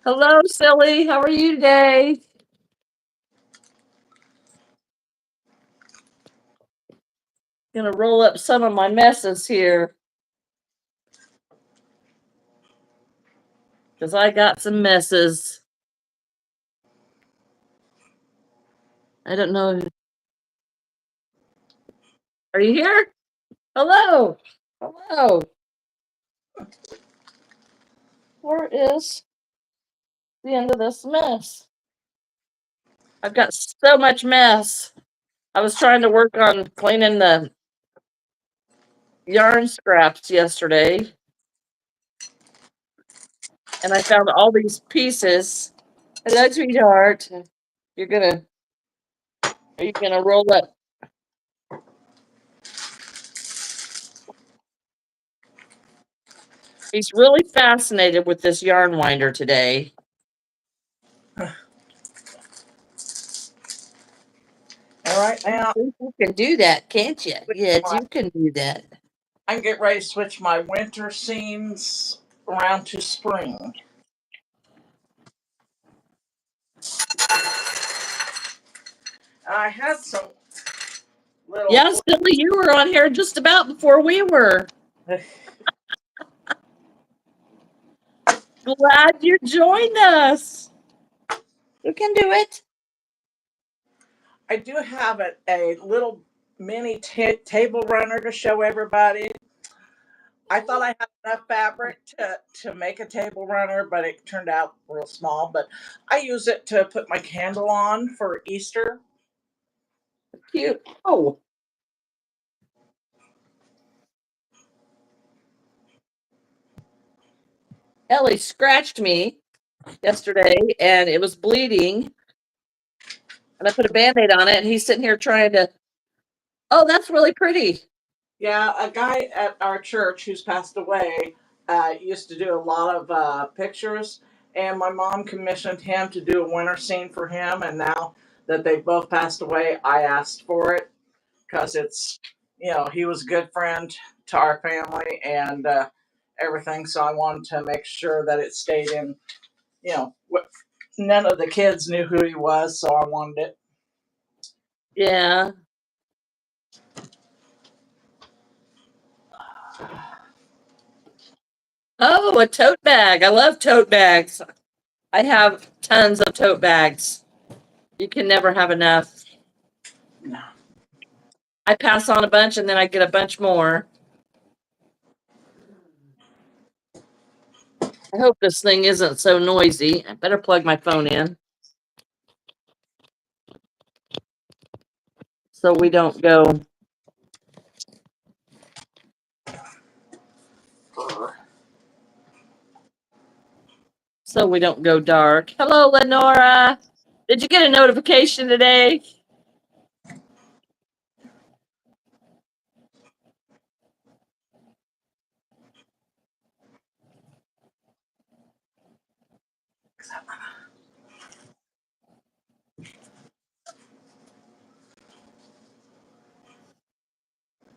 Hello, silly. How are you today? Gonna roll up some of my messes here because I got some messes. I don't know. Are you here? Hello. Hello. Where is the end of this mess? I've got so much mess. I was trying to work on cleaning the yarn scraps yesterday, and I found all these pieces. Hello, sweetheart. You're gonna are you gonna roll up? He's really fascinated with this yarn winder today. And right now, You can do that, can't you? Yes, you can do that. I can get ready to switch my winter scenes around to spring. And I had some little. Yeah, Silly, you were on here just about before we were. Glad you joined us. You can do it. I do have a little mini table runner to show everybody. I thought I had enough fabric to make a table runner, but it turned out real small. But I use it to put my candle on for Easter. Cute. Oh. Ellie scratched me yesterday and it was bleeding. And I put a band-aid on it and he's sitting here trying to, oh, that's really pretty. Yeah, a guy at our church who's passed away used to do a lot of pictures, and my mom commissioned him to do a winter scene for him. And now that they both passed away, I asked for it because he was a good friend to our family and everything. So I wanted to make sure that it stayed in, none of the kids knew who he was, so I wanted it. Yeah. Oh, a tote bag. I love tote bags. I have tons of tote bags. You can never have enough. No. I pass on a bunch and then I get a bunch more. I hope this thing isn't so noisy. I better plug my phone in so we don't go. So we don't go dark. Hello, Lenora. Did you get a notification today?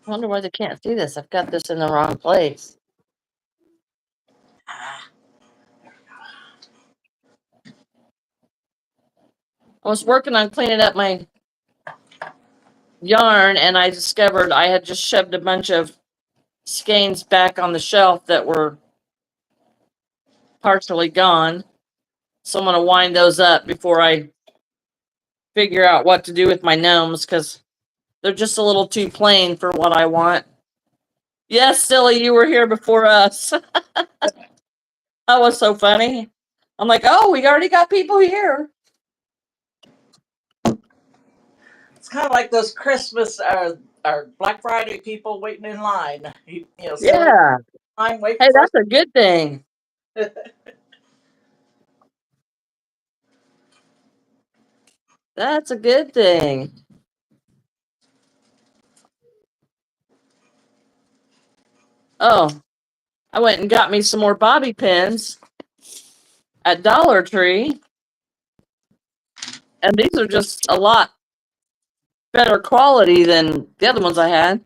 I wonder why they can't see this. I've got this in the wrong place. I was working on cleaning up my yarn and I discovered I had just shoved a bunch of skeins back on the shelf that were partially gone. So I'm going to wind those up before I figure out what to do with my gnomes because they're just a little too plain for what I want. Yes, silly, you were here before us. That was so funny. I'm like, oh, we already got people here. It's kind of like those Christmas or Black Friday people waiting in line. Yeah. Line waiting Hey, for. that's a good thing. That's a good thing. Oh, I went and got me some more bobby pins at Dollar Tree. And these are just a lot better quality than the other ones I had.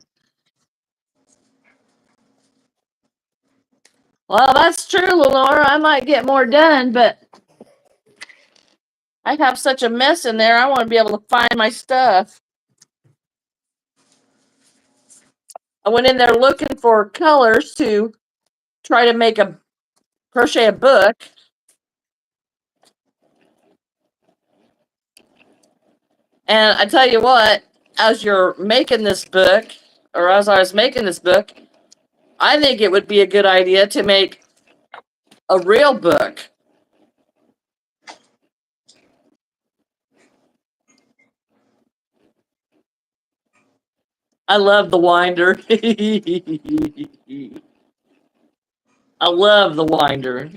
Well, that's true, Lenora. I might get more done, but I have such a mess in there. I want to be able to find my stuff. I went in there looking for colors to try to make a crochet a book. And I tell you what, as you're making this book, or as I was making this book, I think it would be a good idea to make a real book. I love the winder. I love the winder.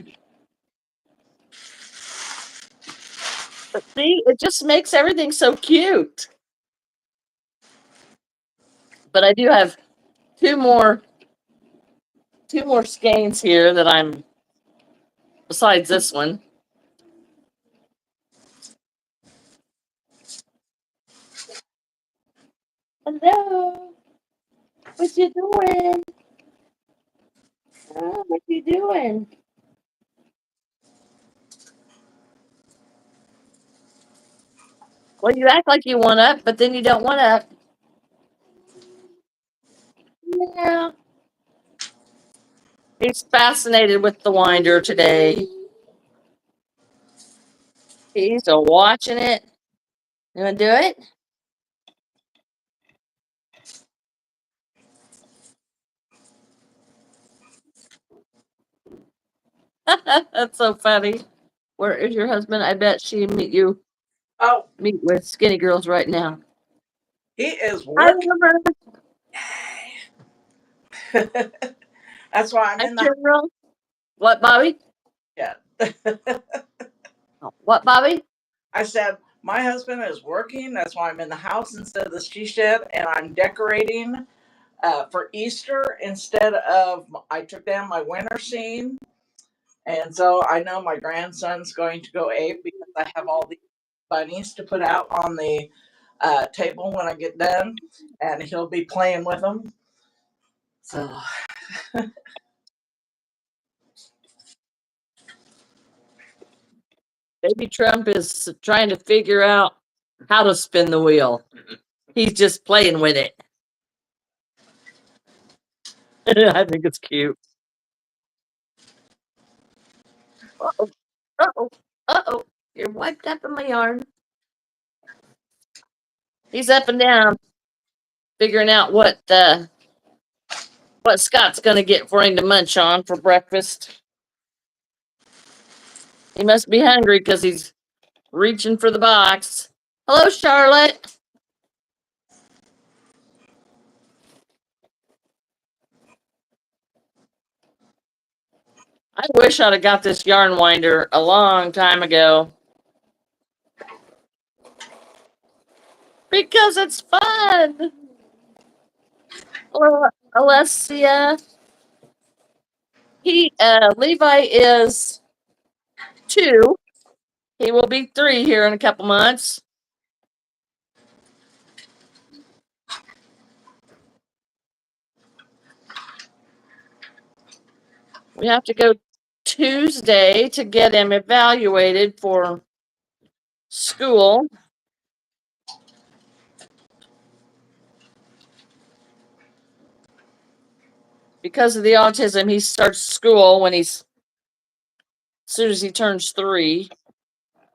But see, it just makes everything so cute. But I do have two more skeins here that I'm besides this one. Hello. What you doing? Oh, what you doing? Well, you act like you want up, but then you don't want up. Yeah. He's fascinated with the winder today. He's watching it. You want to do it? That's so funny. Where is your husband? I bet she Oh, meet with skinny girls right now. he is I working. love her. That's why I'm I in the girl. What, Bobby? yeah. What, Bobby? I said my husband is working. That's why I'm in the house instead of the she shed, and I'm decorating for Easter instead of. I took down my winter scene, and so I know my grandson's going to go ape because I have all these bunnies to put out on the table when I get done, and he'll be playing with them. So Baby Trump is trying to figure out how to spin the wheel. He's just playing with it. I think it's cute. Uh-oh. Uh-oh. Uh-oh. You're wiped up in my yarn. He's up and down, figuring out what Scott's gonna get for him to munch on for breakfast. He must be hungry because he's reaching for the box. Hello, Charlotte. I wish I'd have got this yarn winder a long time ago. Because it's fun. Hello, Alessia. Levi is 2. He will be 3 here in a couple months. We have to go Tuesday to get him evaluated for school. Because of the autism, he starts school when as soon as he turns 3.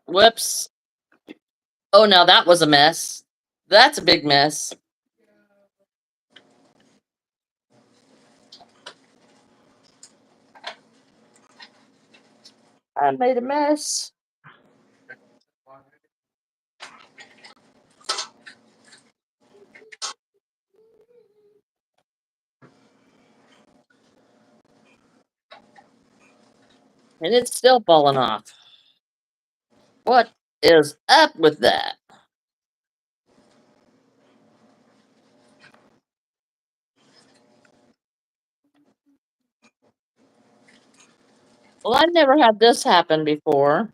Whoops. Oh, now that was a mess. That's a big mess. I made a mess. And it's still falling off. What is up with that? Well, I've never had this happen before.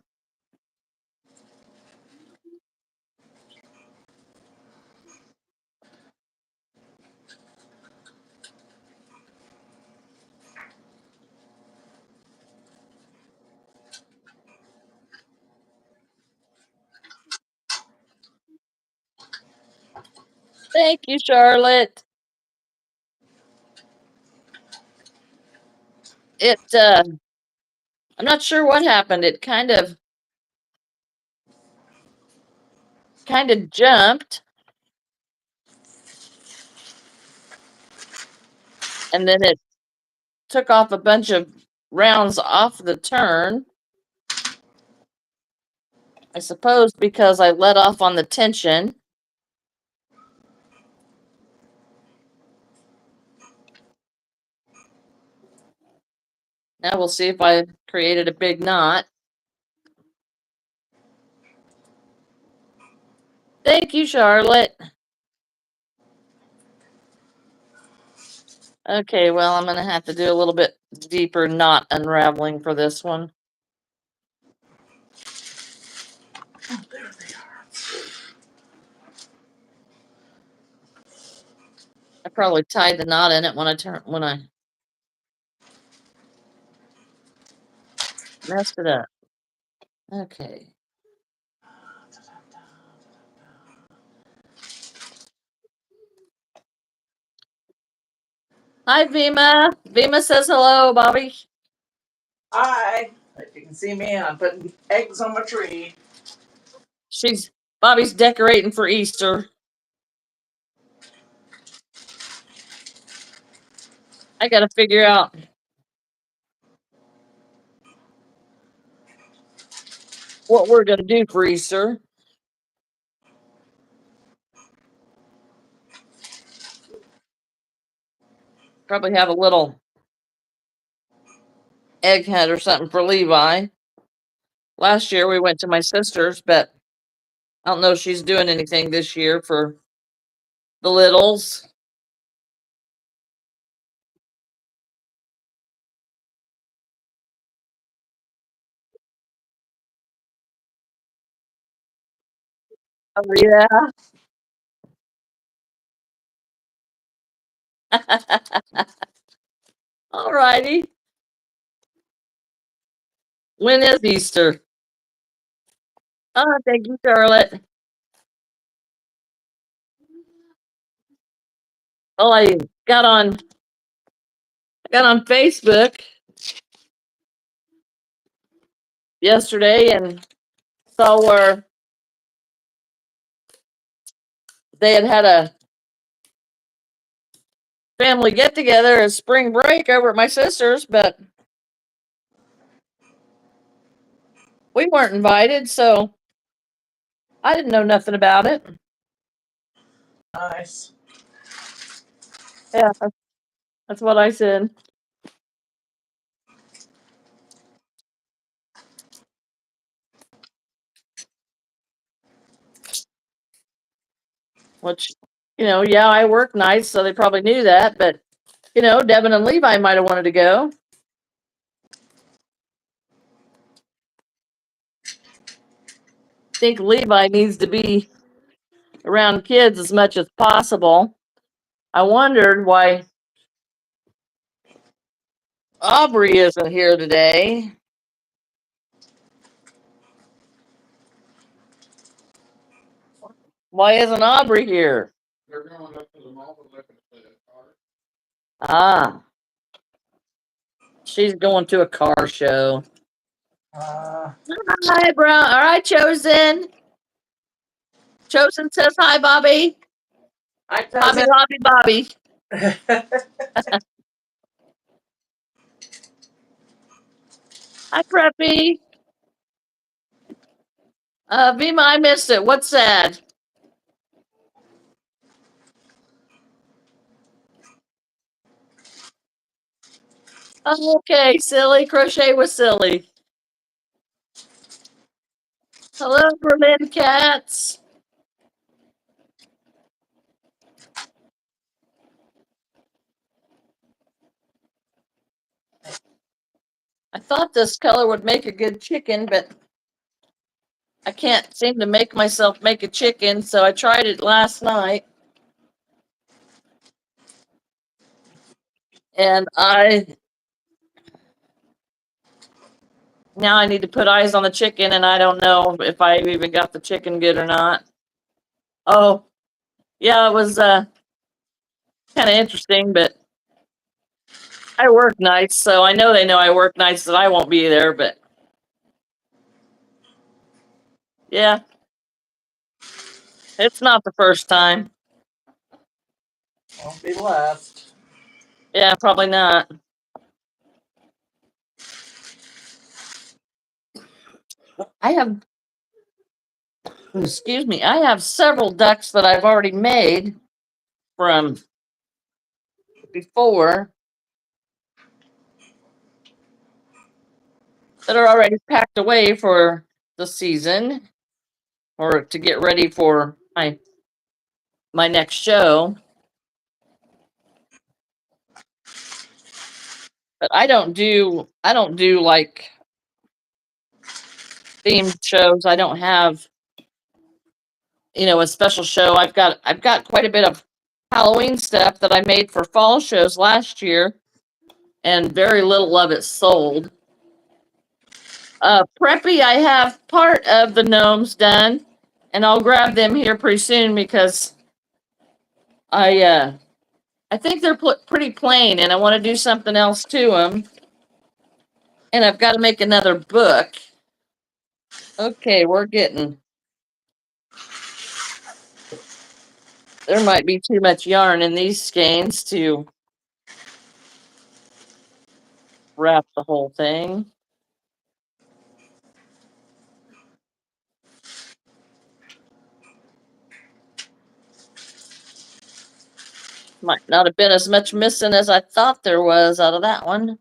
Thank you, Charlotte. I'm not sure what happened. It kind of jumped, and then it took off a bunch of rounds off the turn. I suppose because I let off on the tension. Now we'll see if I created a big knot. Thank you, Charlotte. Okay, well, I'm going to have to do a little bit deeper knot unraveling for this one. Oh, there they are. I probably tied the knot in it when I messed it up. Okay. Hi, Vima. Vima says hello, Bobbie. Hi. If you can see me, I'm putting eggs on my tree. Bobbie's decorating for Easter. I got to figure out what we're going to do for Easter. Probably have a little egg hunt or something for Levi. Last year we went to my sister's, but I don't know if she's doing anything this year for the littles. Oh, yeah. All righty. When is Easter? Oh, thank you, Charlotte. Well, I got on Facebook yesterday and saw where they had a family get together as spring break over at my sister's, but we weren't invited, so I didn't know nothing about it. Nice. Yeah, that's what I said. Which, yeah, I work nights, so they probably knew that, but Devin and Levi might have wanted to go. I think Levi needs to be around kids as much as possible. I wondered why Aubrey isn't here today. Why isn't Aubrey here? They're going up to the mall to look at the car. Ah, she's going to a car show. Hi, Brown. All right, Chosen. Chosen says hi, Bobby. Hi, Bobby, cousin. Bobby, Bobby. Hi, Preppy. Vima, I missed it. What's that? Oh, okay, silly. Crochet with silly. Hello, Berlin cats. I thought this color would make a good chicken, but I can't seem to make myself make a chicken, so I tried it last night. And now I need to put eyes on the chicken, and I don't know if I even got the chicken good or not. Oh, Yeah, it was kind of interesting, but I work nights, so I know they know I work nights that I won't be there, but yeah, it's not the first time. Won't be last. Yeah, probably not. I have, excuse me, I have several ducks that I've already made from before that are already packed away for the season or to get ready for my next show. But I don't do like themed shows. I don't have, a special show. I've got quite a bit of Halloween stuff that I made for fall shows last year, and very little of it sold. Preppy, I have part of the gnomes done, and I'll grab them here pretty soon because I think they're pretty plain, and I want to do something else to them. And I've got to make another book. Okay, we're getting. There might be too much yarn in these skeins to wrap the whole thing. Might not have been as much missing as I thought there was out of that one.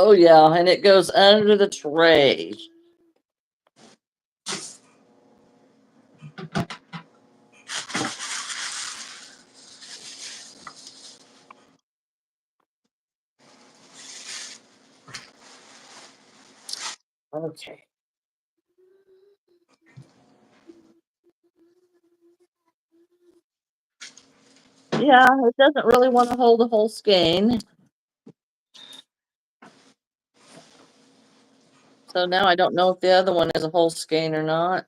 Oh yeah, and it goes under the tray. Okay. Yeah, it doesn't really want to hold a whole skein. So now I don't know if the other one is a whole skein or not.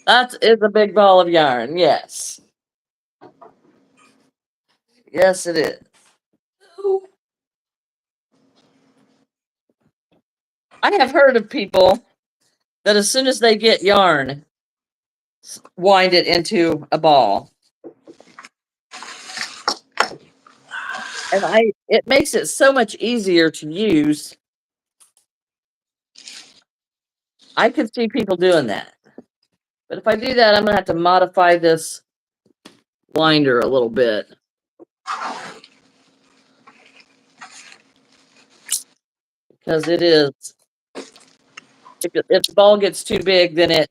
That is a big ball of yarn, yes. Yes, it is. I have heard of people that as soon as they get yarn, wind it into a ball. And it makes it so much easier to use. I could see people doing that. But if I do that, I'm gonna have to modify this winder a little bit. Because it is, if the ball gets too big, then it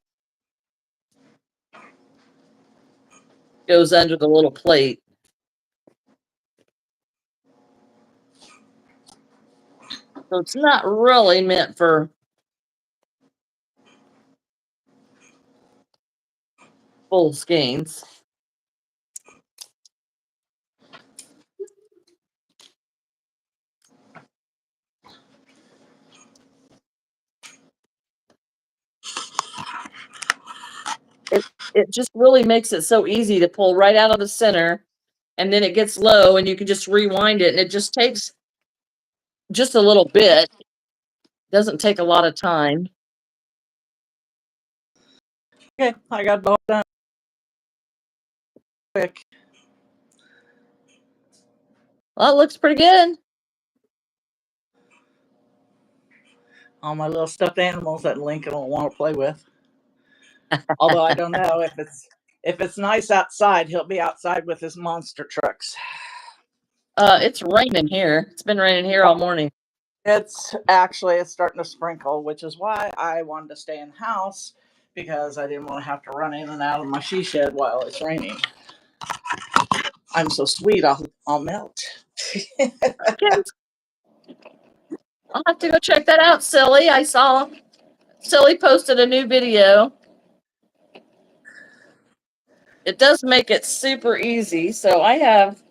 goes under the little plate. So it's not really meant for full skeins. It just really makes it so easy to pull right out of the center, and then it gets low and you can just rewind it, and it just takes just a little bit. Doesn't take a lot of time. Okay, I got both done quick. Well, it looks pretty good. All my little stuffed animals that Lincoln will want to play with. Although I don't know if it's nice outside, he'll be outside with his monster trucks. It's raining here. It's been raining here all morning. It's starting to sprinkle, which is why I wanted to stay in the house because I didn't want to have to run in and out of my she shed while it's raining. I'm so sweet, I'll melt. Okay. I'll have to go check that out, Silly. I saw Silly posted a new video. It does make it super easy. So I have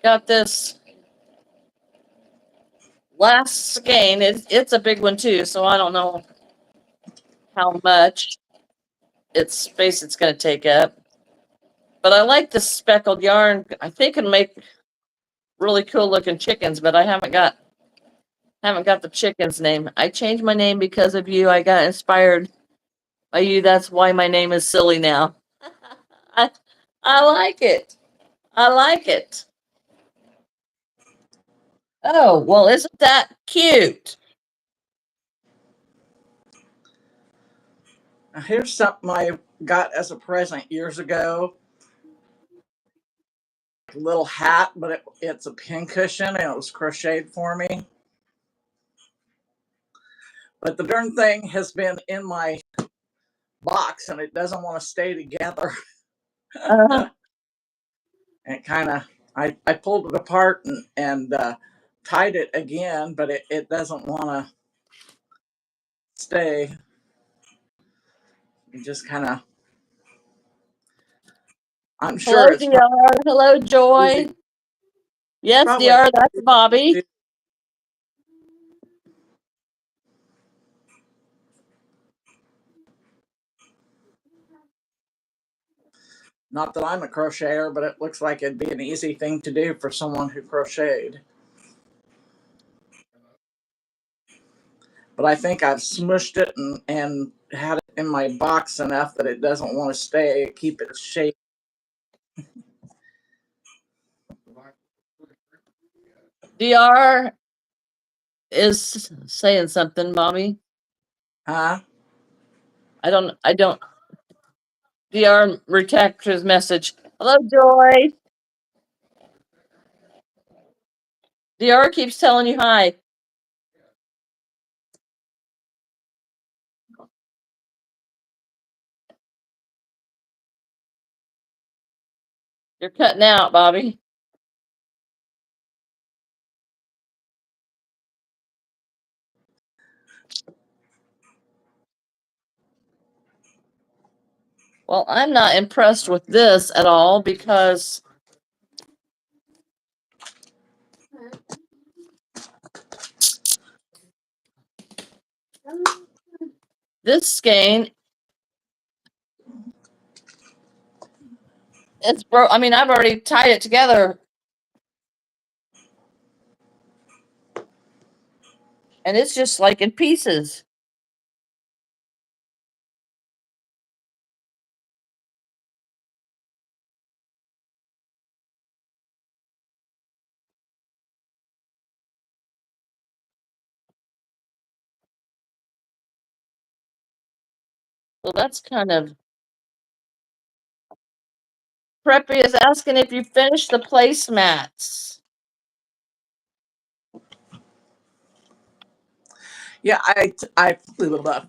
got this last skein. It's a big one too, so I don't know how much it's space it's going to take up. But I like this speckled yarn. I think it'll make really cool looking chickens, but I haven't got the chicken's name. I changed my name because of you. I got inspired by you. That's why my name is silly now. I I like it. I like it. Oh, well, isn't that cute? Now, here's something I got as a present years ago. A little hat, but it's a pincushion and it was crocheted for me. But the darn thing has been in my box and it doesn't want to stay together. Uh, And kind of, I pulled it apart and tied it again, but it doesn't want to stay. It just kind of, I'm hello, sure it's DR. Hello, Joy. probably, Yes, probably DR, that's Bobbie. not that I'm a crocheter, but it looks like it'd be an easy thing to do for someone who crocheted. But I think I've smushed it and had it in my box enough that it doesn't want to stay, keep its shape. DR is saying something, Mommy. Huh? I don't. DR retract his message. Hello, Joy. DR keeps telling you hi. You're cutting out, Bobbie. Well, I'm not impressed with this at all because this skein, it's broke. I mean, I've already tied it together and it's just like in pieces. So that's kind of Preppy is asking if you finished the placemats. Yeah, I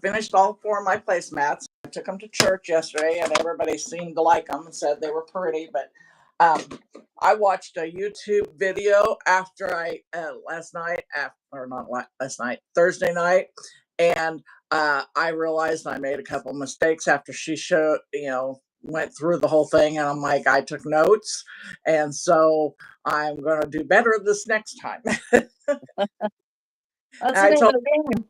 finished all four of my placemats. I took them to church yesterday, and everybody seemed to like them and said they were pretty. But um, I watched a YouTube video after I last night, or not last night, Thursday night, and I realized I made a couple mistakes after she showed, went through the whole thing, and I'm like, I took notes, and so I'm going to do better this next time. That's the I name told of the game.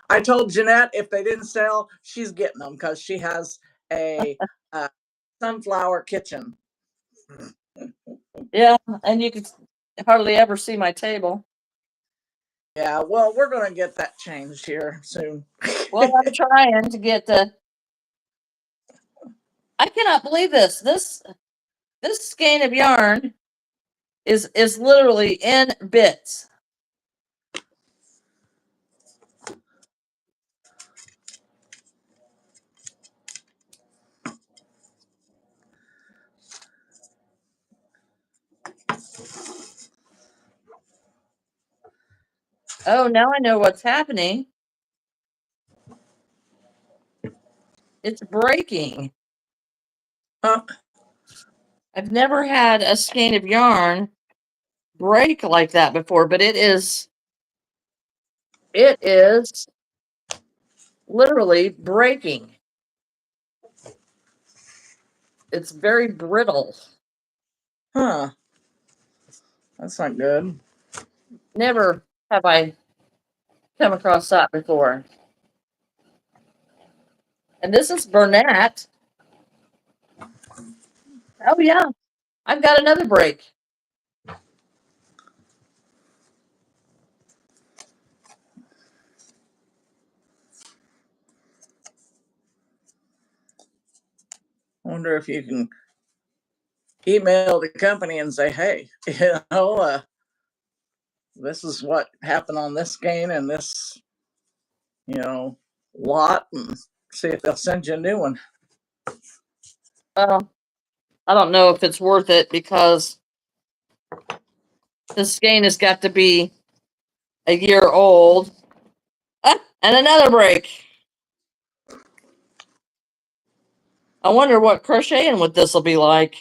I told Janette if they didn't sell, she's getting them because she has a sunflower kitchen. Yeah, and you can hardly ever see my table. Yeah, well, we're going to get that changed here soon. Well, I'm trying to get the. I cannot believe this. This skein of yarn is literally in bits. Oh, now I know what's happening. It's breaking. Huh? I've never had a skein of yarn break like that before, but it is literally breaking. It's very brittle. Huh. That's not good. Never have I come across that before. And this is Bernat. Oh yeah, I've got another break. I wonder if you can email the company and say, hey, this is what happened on this skein and this, lot, and see if they'll send you a new one. I don't know if it's worth it because this skein has got to be a year old. Ah, and another break. I wonder what crocheting with this will be like.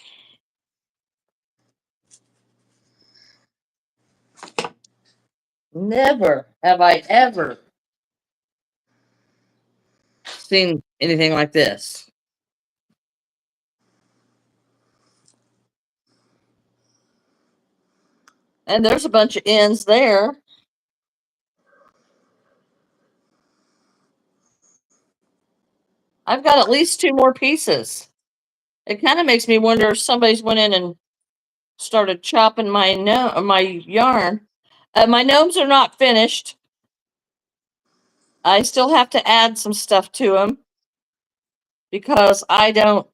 Never have I ever seen anything like this. And there's a bunch of ends there. I've got at least 2 more pieces. It kind of makes me wonder if somebody's went in and started chopping my yarn. My gnomes are not finished. I still have to add some stuff to them because I don't.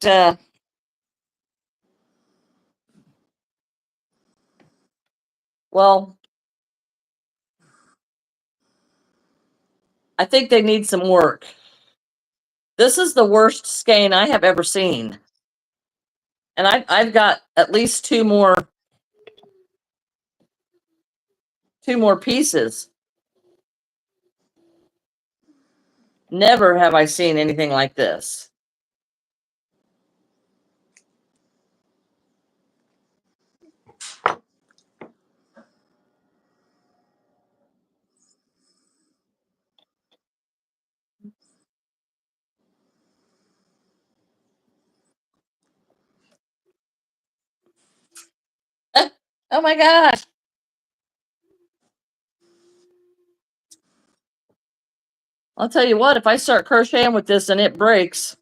Well, I think they need some work. This is the worst skein I have ever seen, and I've got at least 2 more pieces. Never have I seen anything like this. Oh my gosh. I'll tell you what, if I start crocheting with this and it breaks,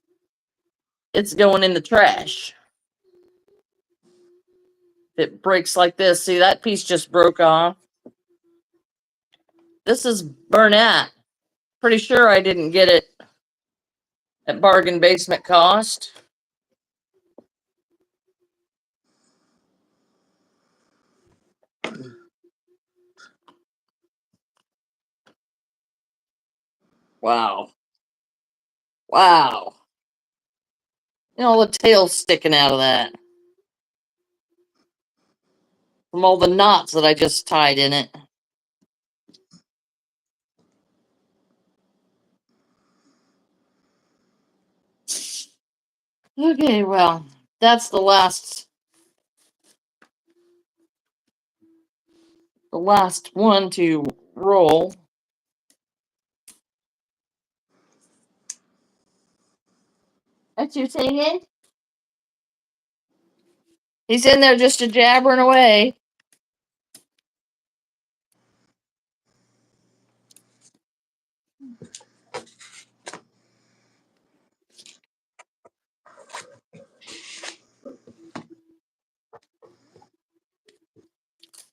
it's going in the trash. If it breaks like this, see that piece just broke off. This is Bernat. Pretty sure I didn't get it at bargain basement cost. Wow. Wow. The tail's sticking out of that. From all the knots that I just tied in it. Okay, well, that's the last one to roll. That's you singing? He's in there just a jabbering away.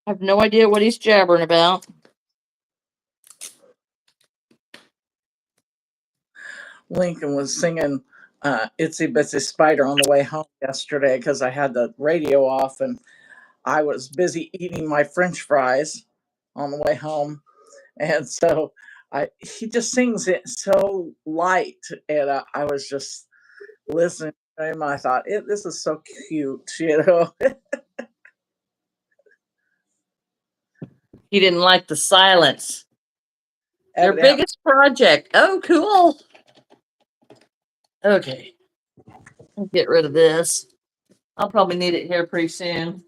I have no idea what he's jabbering about. Lincoln was singing Itsy Bitsy Spider on the way home yesterday because I had the radio off and I was busy eating my French fries on the way home. And so he just sings it so light. And I was just listening to him. I thought, this is so cute, He didn't like the silence. Their Evidently. biggest project. Oh, cool. Okay. I'll get rid of this. I'll probably need it here pretty soon.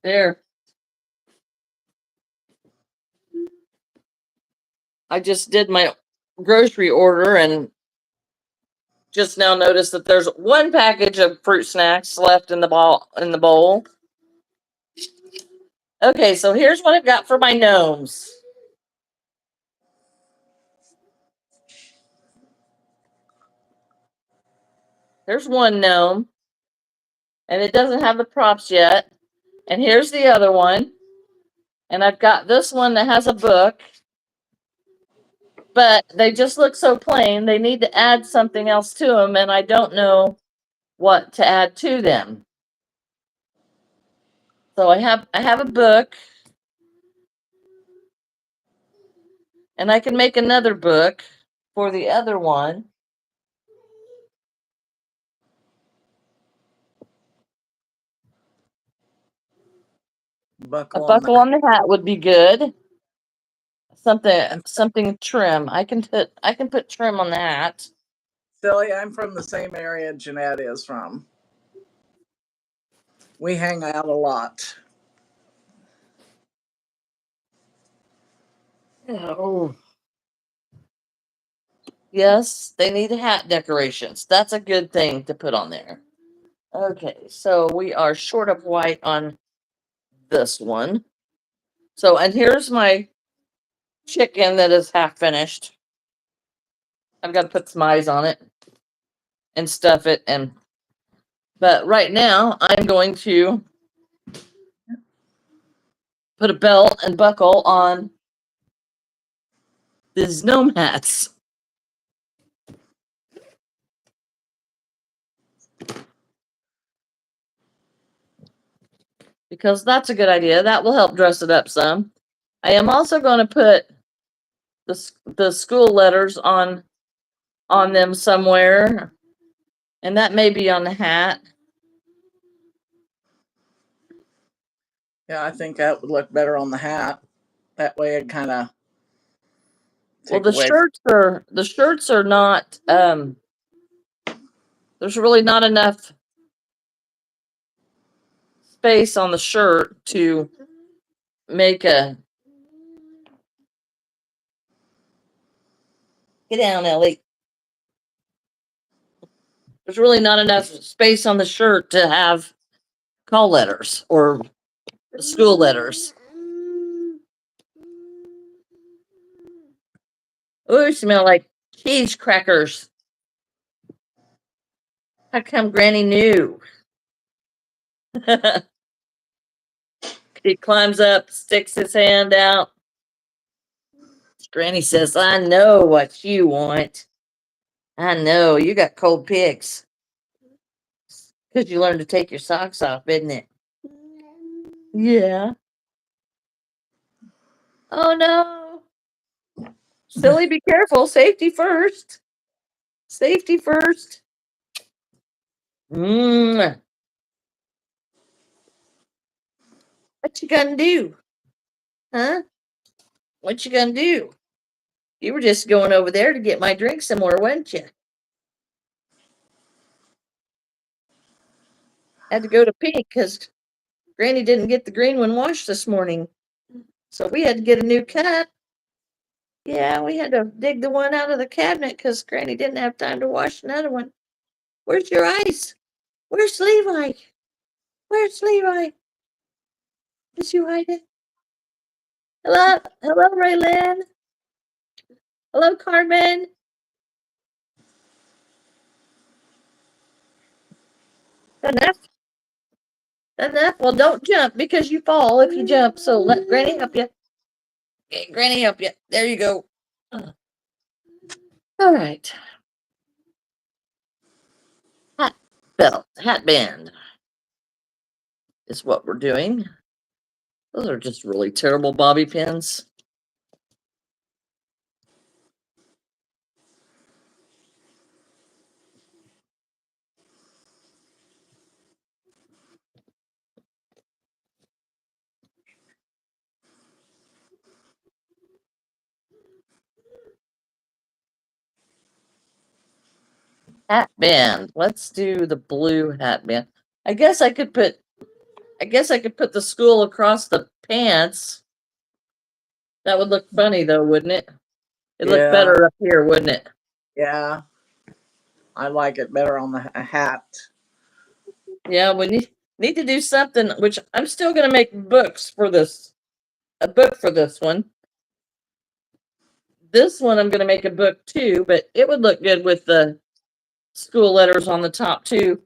There. I just did my grocery order and just now noticed that there's one package of fruit snacks left in the bowl. Okay, so here's what I've got for my gnomes. There's one gnome, and it doesn't have the props yet. And here's the other one. And I've got this one that has a book, but they just look so plain. They need to add something else to them, and I don't know what to add to them. So I have a book, and I can make another book for the other one. A buckle on the hat would be good. Something trim. I can put trim on the hat. Silly, I'm from the same area Janette is from. We hang out a lot. Oh. Yes, they need hat decorations. That's a good thing to put on there. Okay, so we are short of white on this one. So, and here's my chicken that is half finished. I've got to put some eyes on it and stuff it, but right now I'm going to put a belt and buckle on these gnome hats. Because that's a good idea. That will help dress it up some. I am also going to put the school letters on them somewhere, and that may be on the hat. Yeah, I think that would look better on the hat. That way it kind of Well, the shirts are not. There's really not enough space on the shirt to make a. Get down, Ellie. There's really not enough space on the shirt to have call letters or school letters. Oh, smell like cheese crackers. How come Granny knew? He climbs up, sticks his hand out. Granny says, I know what you want. I know you got cold pigs. Because you learned to take your socks off, isn't it? Yeah. Oh no. Silly, be careful. Safety first. Safety first. What you gonna do? Huh? What you gonna do? You were just going over there to get my drink somewhere, weren't you? Had to go to pink because Granny didn't get the green one washed this morning. So we had to get a new cup. Yeah, we had to dig the one out of the cabinet because Granny didn't have time to wash another one. Where's your ice? Where's Levi? Where's Levi? Did you hide it? Hello? Hello, Raylyn? Hello, Carmen? Enough? Enough? Well, don't jump because you fall if you jump. So let Granny help you. Okay, Granny help you. There you go. All right. Hat belt, hat band is what we're doing. Those are just really terrible bobby pins. Hat band. Let's do the blue hat band. I guess I could put the school across the pants. That would look funny though, wouldn't it? It'd look better up here, wouldn't it? Yeah. I like it better on the hat. Yeah, we need to do something, which I'm still going to make books for this, a book for this one. This one I'm going to make a book too, but it would look good with the school letters on the top too.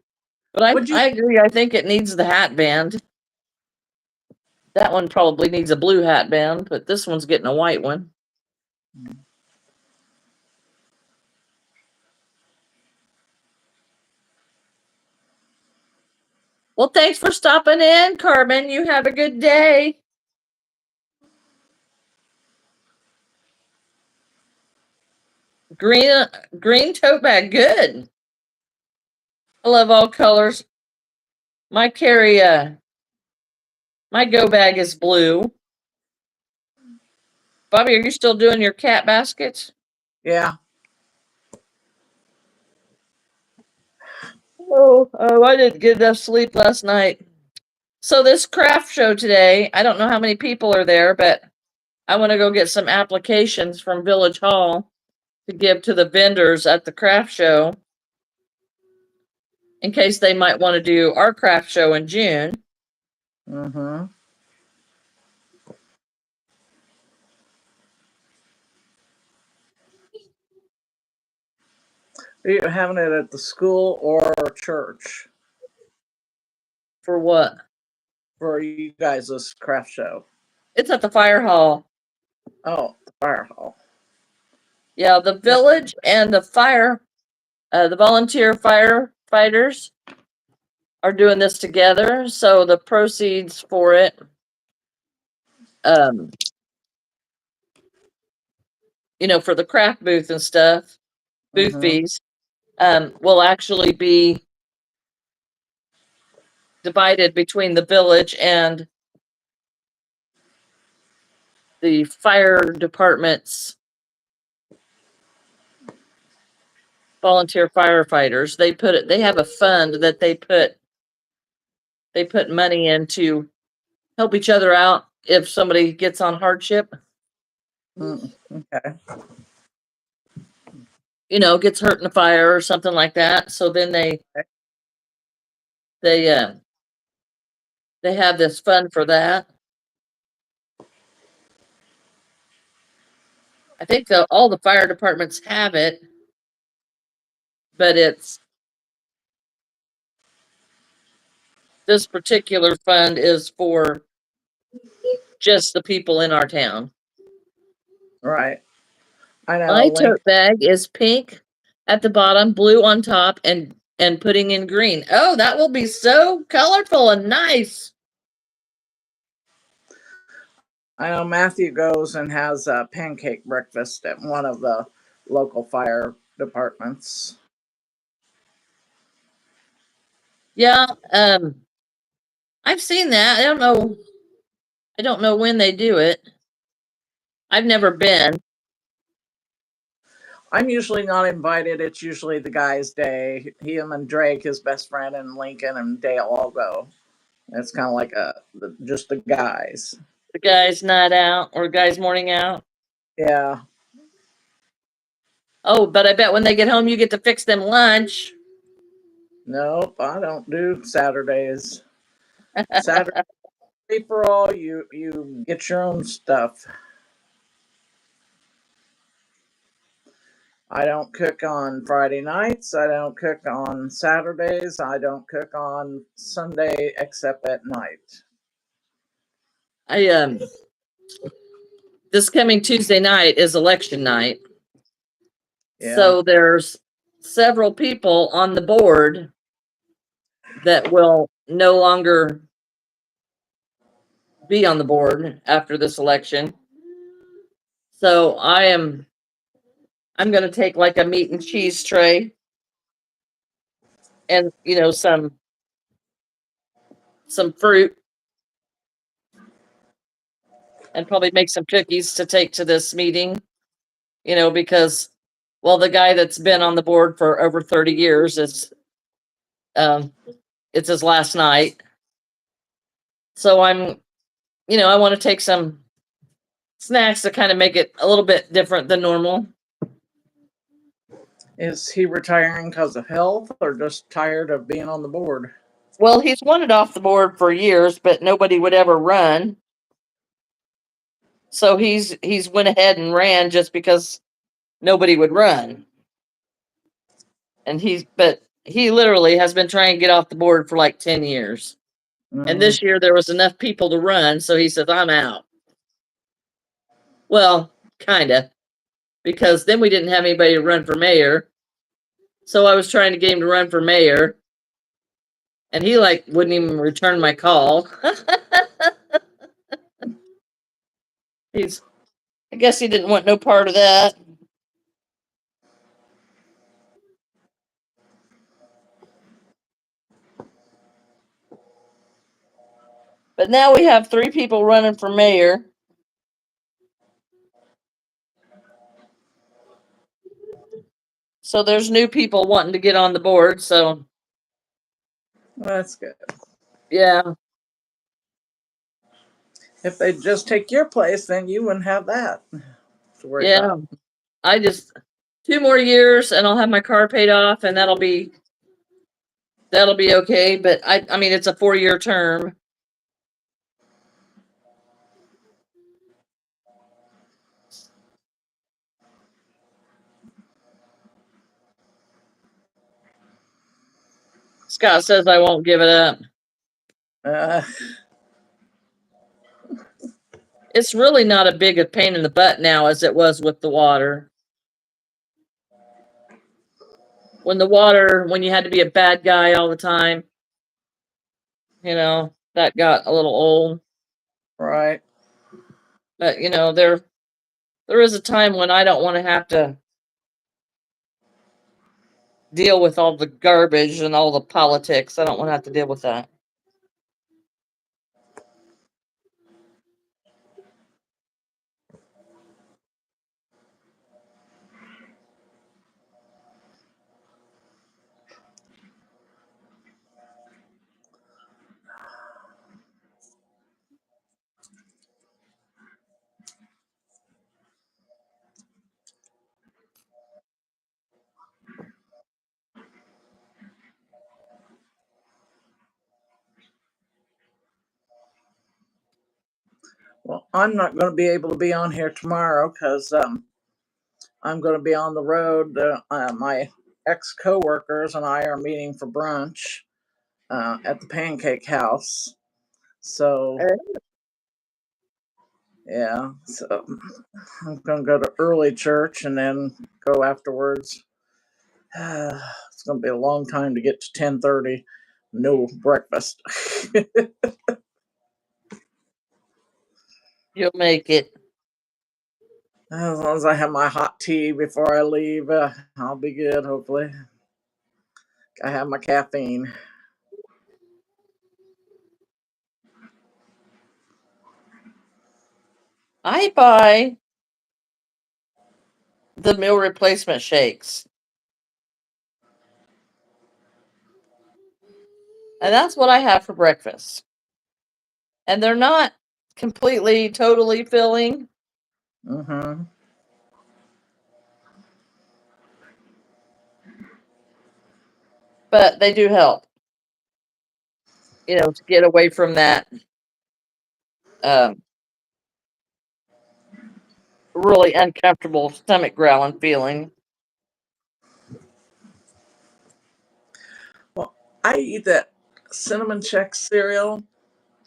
But Would you? I agree. I think it needs the hat band. That one probably needs a blue hat band, but this one's getting a white one. Well, thanks for stopping in, Carmen. You have a good day. Green tote bag, good. I love all colors. My my go bag is blue. Bobbie, are you still doing your cat baskets? Yeah. Oh, I didn't get enough sleep last night. So this craft show today, I don't know how many people are there, but I want to go get some applications from Village Hall to give to the vendors at the craft show in case they might want to do our craft show in June. Mm-hmm. Are you having it at the school or church For what? for you guys this craft show? It's at the fire hall. Oh, the fire hall. Yeah, the village and the the volunteer firefighters are doing this together. So the proceeds for it, um, for the craft booth and stuff, booth Mm-hmm. fees, will actually be divided between the village and the fire department's volunteer firefighters. They have a fund that they put money in to help each other out if somebody gets on hardship, Okay. Gets hurt in a fire or something like that. So then they they have this fund for that. I think all the fire departments have it, but this particular fund is for just the people in our town. Right. I know. My Link. tote bag is pink at the bottom, blue on top, and putting in green. Oh, that will be so colorful and nice. I know Matthew goes and has a pancake breakfast at one of the local fire departments. Yeah, I've seen that. I don't know when they do it. I've never been. I'm usually not invited. It's usually the guy's day. Him and Drake, his best friend, and Lincoln and Dale all go. It's kind of like just the guys. The guys' night out or guys' morning out. Yeah. Oh, but I bet when they get home, you get to fix them lunch. Nope, I don't do Saturdays. Saturday for all you get your own stuff. I don't cook on Friday nights. I don't cook on Saturdays. I don't cook on Sunday except at night. I this coming Tuesday night is election night. Yeah. So there's several people on the board that will no longer be on the board after this election. So I'm going to take like a meat and cheese tray and some fruit and probably make some cookies to take to this meeting, because the guy that's been on the board for over 30 years it's his last night. So I want to take some snacks to kind of make it a little bit different than normal. Is he retiring because of health or just tired of being on the board? Well, he's wanted off the board for years, but nobody would ever run. So he's went ahead and ran just because nobody would run. And he literally has been trying to get off the board for like 10 years. And this year there was enough people to run, so he says, I'm out. Well, kinda. Because then we didn't have anybody to run for mayor. So I was trying to get him to run for mayor. And he like wouldn't even return my call. I guess he didn't want no part of that. But now we have 3 people running for mayor. So there's new people wanting to get on the board. So That's good. yeah. If they just take your place, then you wouldn't have that to worry Yeah. about. I just 2 more years and I'll have my car paid off and that'll be okay. But I mean it's a 4-year term. Scott says I won't give it up. Uh, It's really not a big a pain in the butt now as it was with the water. When you had to be a bad guy all the time, that got a little old. right. But there is a time when I don't want to have to deal with all the garbage and all the politics. I don't want to have to deal with that. Well, I'm not going to be able to be on here tomorrow because I'm going to be on the road. My ex coworkers and I are meeting for brunch at the Pancake House. So, yeah. So I'm going to go to early church and then go afterwards. It's going to be a long time to get to 10:30. No breakfast. You'll make it. As long as I have my hot tea before I leave, I'll be good, hopefully. I have my caffeine. I buy the meal replacement shakes. And that's what I have for breakfast. And they're not completely, totally filling, Mm-hmm. but they do help, to get away from that really uncomfortable stomach growling feeling. Well, I eat that cinnamon check cereal,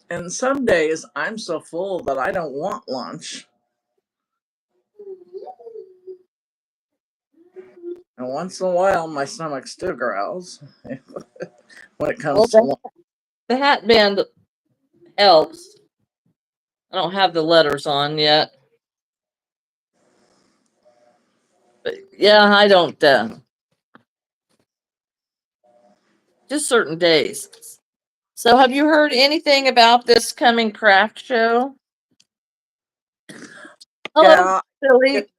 and some days I'm so full that I don't want lunch. And once in a while, my stomach still growls when it Well, comes to lunch. the hat band helps. I don't have the letters on yet. But yeah, I don't. Just certain days. So, have you heard anything about this coming craft show? Hello, Yeah, I Billy. get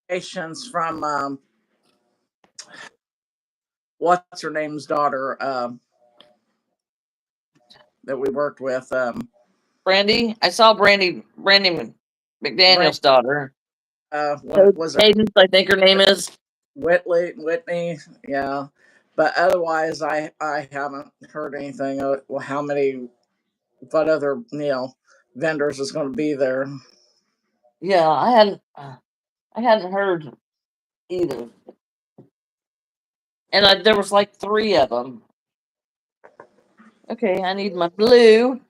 notifications from what's her name's daughter that we worked with. Brandy. I saw Brandy Brand, McDaniel's daughter. what was it? Cadence, I think her name is. Whitney, yeah. But otherwise, I haven't heard anything. Well, how many, what other, vendors is going to be there? Yeah, I hadn't heard either. And there was like 3 of them. Okay, I need my blue.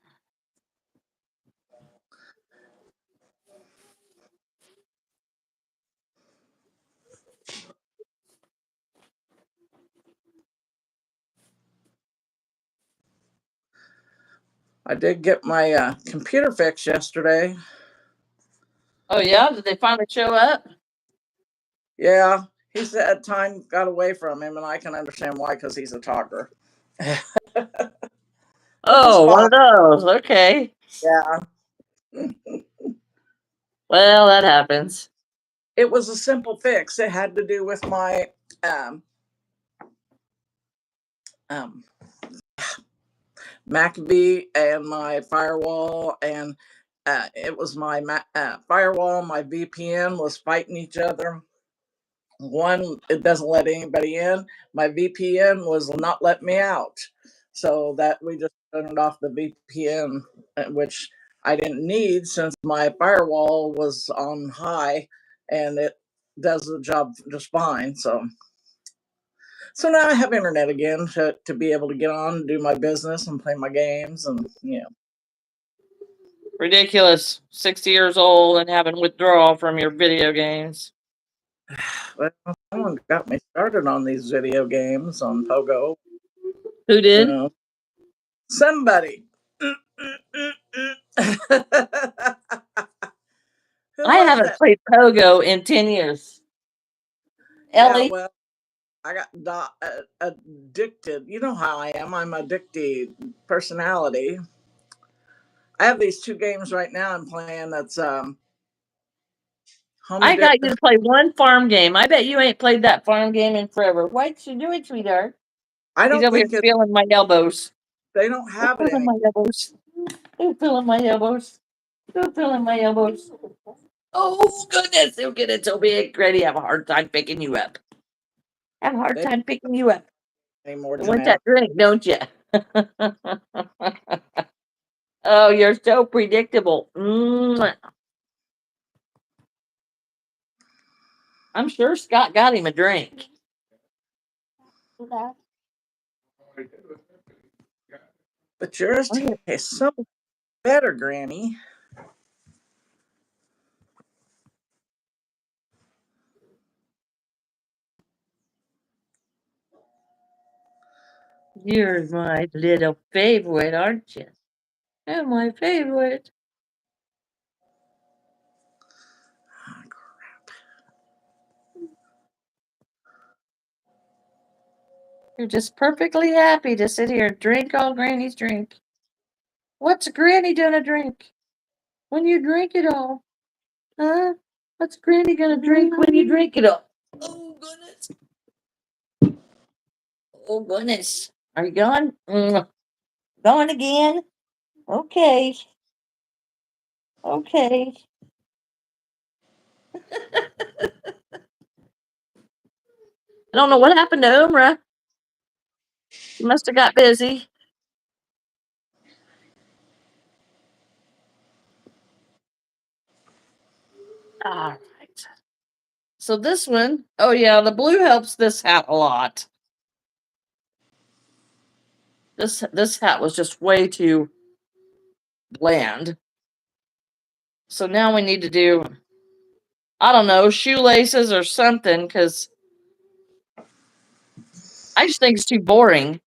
I did get my computer fixed yesterday. Oh yeah, did they finally show up? Yeah, he said time got away from him, and I can understand why, because he's a talker. Which is Oh, one fine. of those. Okay. Yeah, Well, that happens. it was a simple fix. It had to do with my um, McAfee and my firewall, and it was my firewall. My VPN was fighting each other. One, it doesn't let anybody in. My VPN was not letting me out, so that we just turned off the VPN, which I didn't need since my firewall was on high, and it does the job just fine. So now I have internet again to be able to get on and do my business and play my games, and Ridiculous. 60 years old and having withdrawal from your video games. well, someone got me started on these video games on Pogo. Who did? Somebody. Who I was haven't that? played Pogo in 10 years. Yeah, Ellie? well, I got addicted. You know how I am. I'm addicted personality. I have these 2 games right now I'm playing. That's home I got you edition. to play one farm game. I bet you ain't played that farm game in forever. What you doing, sweetheart? I He's don't over here think it. feeling my elbows. They don't Go have it feeling any. my elbows. Go feeling my elbows. Go feeling my elbows. Oh goodness, he'll get it so big. Grady, have a hard time picking you up. Have a hard They time picking you up. anymore, You want Janette. that drink, don't you? Oh, you're so predictable. I'm sure Scott got him a drink. But yours tastes so better, Granny. You're my little favorite, aren't you? You're my favorite. You're just perfectly happy to sit here and drink all Granny's drink. What's Granny gonna drink when you drink it all? Huh? What's Granny gonna drink when you drink it all? Oh goodness. Oh goodness. Are you going? Going again? Okay. Okay. I don't know what happened to Umrah. She must have got busy. All right. So this one, oh yeah, the blue helps this hat a lot. This hat was just way too bland. So now we need to do, I don't know, shoelaces or something, because I just think it's too boring.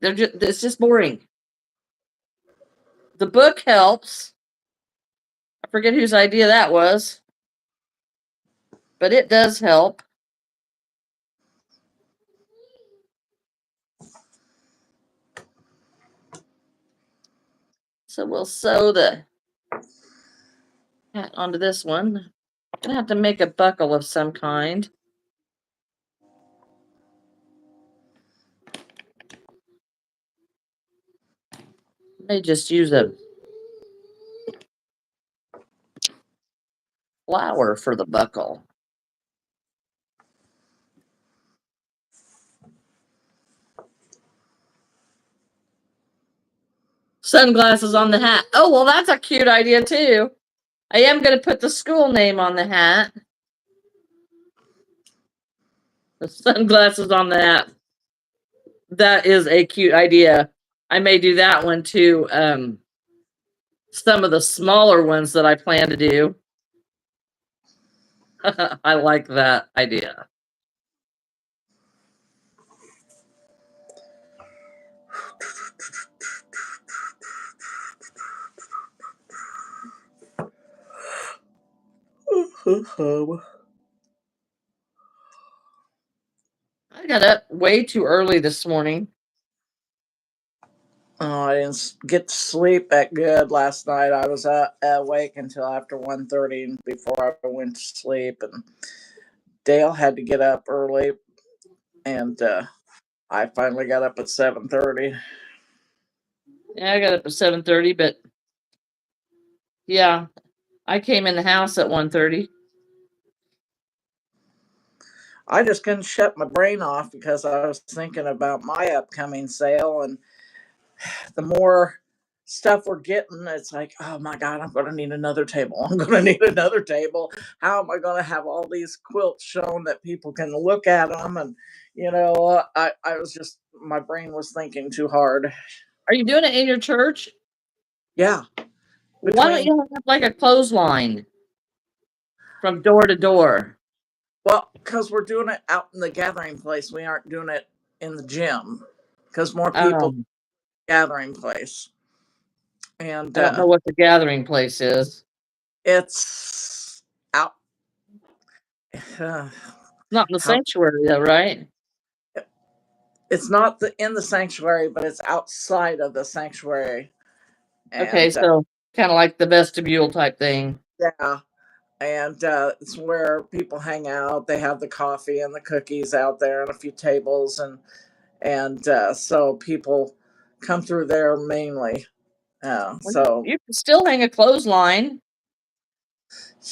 It's just boring. The book helps. I forget whose idea that was, but it does help. So we'll sew the hat onto this one. I'm gonna have to make a buckle of some kind. May just use a flower for the buckle. Sunglasses on the hat. Oh, well, that's a cute idea too. I am going to put the school name on the hat. The sunglasses on the hat. That is a cute idea. I may do that one too. Some of the smaller ones that I plan to do. I like that idea. I got up way too early this morning. Oh, I didn't get to sleep that good last night. I was awake until after 1:30 before I went to sleep, and Dale had to get up early, and I finally got up at 7:30. Yeah, I got up at 7:30, but yeah, I came in the house at 1:30. I just couldn't shut my brain off because I was thinking about my upcoming sale, and the more stuff we're getting, it's like, oh my God, I'm going to need another table. I'm going to need another table. How am I going to have all these quilts shown that people can look at them? And, I was just, my brain was thinking too hard. Are you doing it in your church? Yeah. Why don't Between, you have like a clothesline from door to door? well, because we're doing it out in the gathering place. We aren't doing it in the gym because more people gathering place. And I don't know what the gathering place is. it's out. Not in the How sanctuary, though, right? it's not in the sanctuary, but it's outside of the sanctuary. Okay, And so kind of like the vestibule type thing. yeah, and it's where people hang out. They have the coffee and the cookies out there, and a few tables, and so people come through there mainly. Well, So you can still hang a clothesline.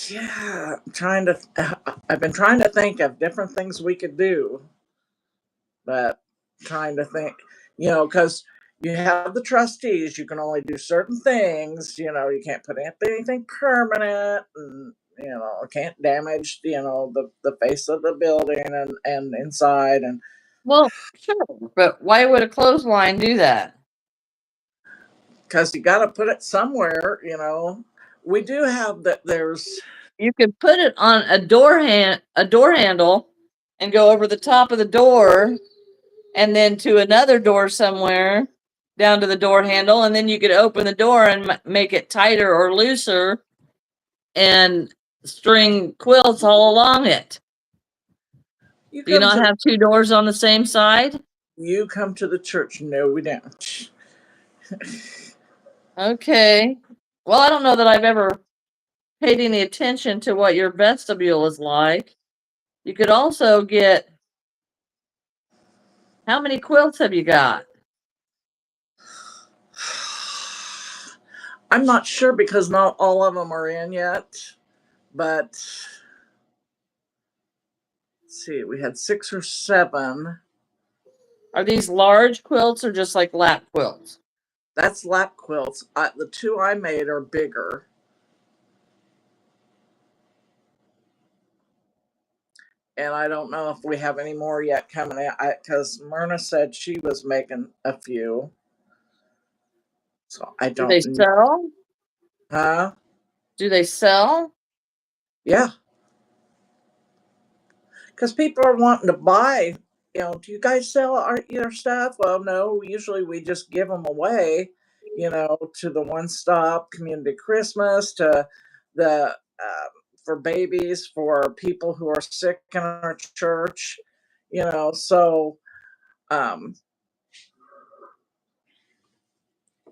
yeah, I've been trying to think of different things we could do, but trying to think, because you have the trustees, you can only do certain things, you can't put up anything permanent, and it can't damage, the face of the building and inside, and Well, sure, but why would a clothesline do that? because you got to put it somewhere. We do have that. You could put it on a door handle, and go over the top of the door, and then to another door somewhere down to the door handle, and then you could open the door and make it tighter or looser, and string quilts all along it. You Do you come not to have two doors on the same side? you come to the church. No, we don't. Okay. Well, I don't know that I've ever paid any attention to what your vestibule is like. You could also get. How many quilts have you got? I'm not sure because not all of them are in yet, but let's see, we had 6 or 7. Are these large quilts or just like lap quilts? That's lap quilts. The 2 I made are bigger. And I don't know if we have any more yet coming out because Myrna said she was making a few. So I Do they don't know. sell? Huh? Do they sell? Yeah. Because people are wanting to buy. Do you guys sell your stuff? Well, no. Usually we just give them away, to the One Stop Community Christmas, to the for babies, for people who are sick in our church, So um,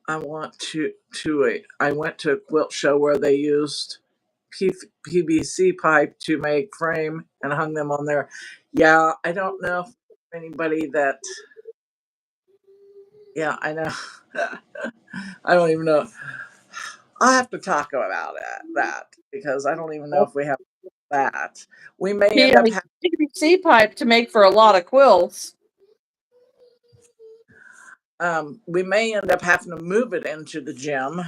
I went to a quilt show where they used PVC pipe to make frame and hung them on there. Yeah, I don't know if anybody that. Yeah, I know. I don't even know. I'll have to talk about that because I don't even know Well, if we have that. We may end up having. PVC pipe to make for a lot of quilts. We may end up having to move it into the gym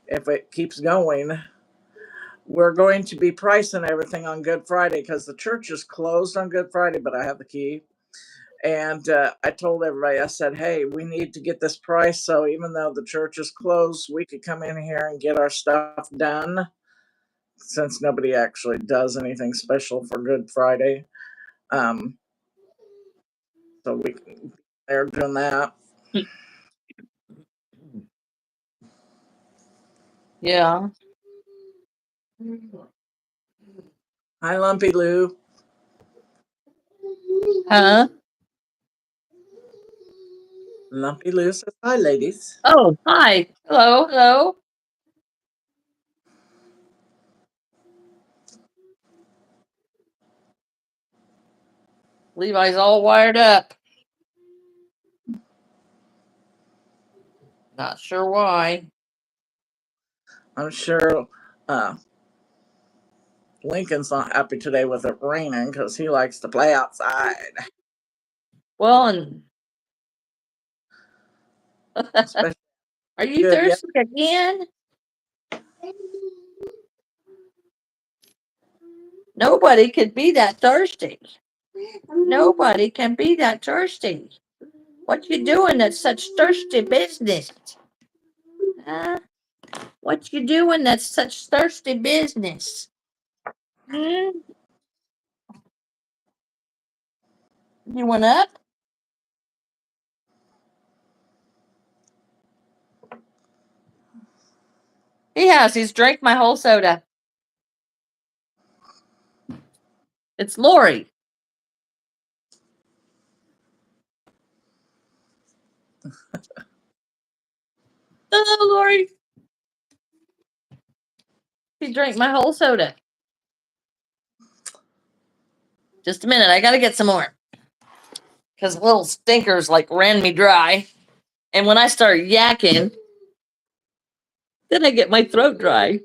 if it keeps going. We're going to be pricing everything on Good Friday because the church is closed on Good Friday, but I have the key. And I told everybody, I said, hey, we need to get this price. So even though the church is closed, we could come in here and get our stuff done since nobody actually does anything special for Good Friday. Um, so they're doing that. Yeah. Hi, Lumpy Lou. Huh? Lumpy Lou says, hi, ladies. Oh, hi. Hello, hello. Levi's all wired up. Not sure why. I'm sure Lincoln's not happy today with it raining because he likes to play outside. Well, and Especially are you good. Yeah, thirsty again? Nobody could be that thirsty. Nobody can be that thirsty. What you doing that's such thirsty business? Huh? What you doing that's such thirsty business? Hmm? You went up? He has. He's drank my whole soda. It's Lori. Hello, Lori. He drank my whole soda. Just a minute. I gotta get some more. Because little stinkers like ran me dry. And when I start yakking, then I get my throat dry.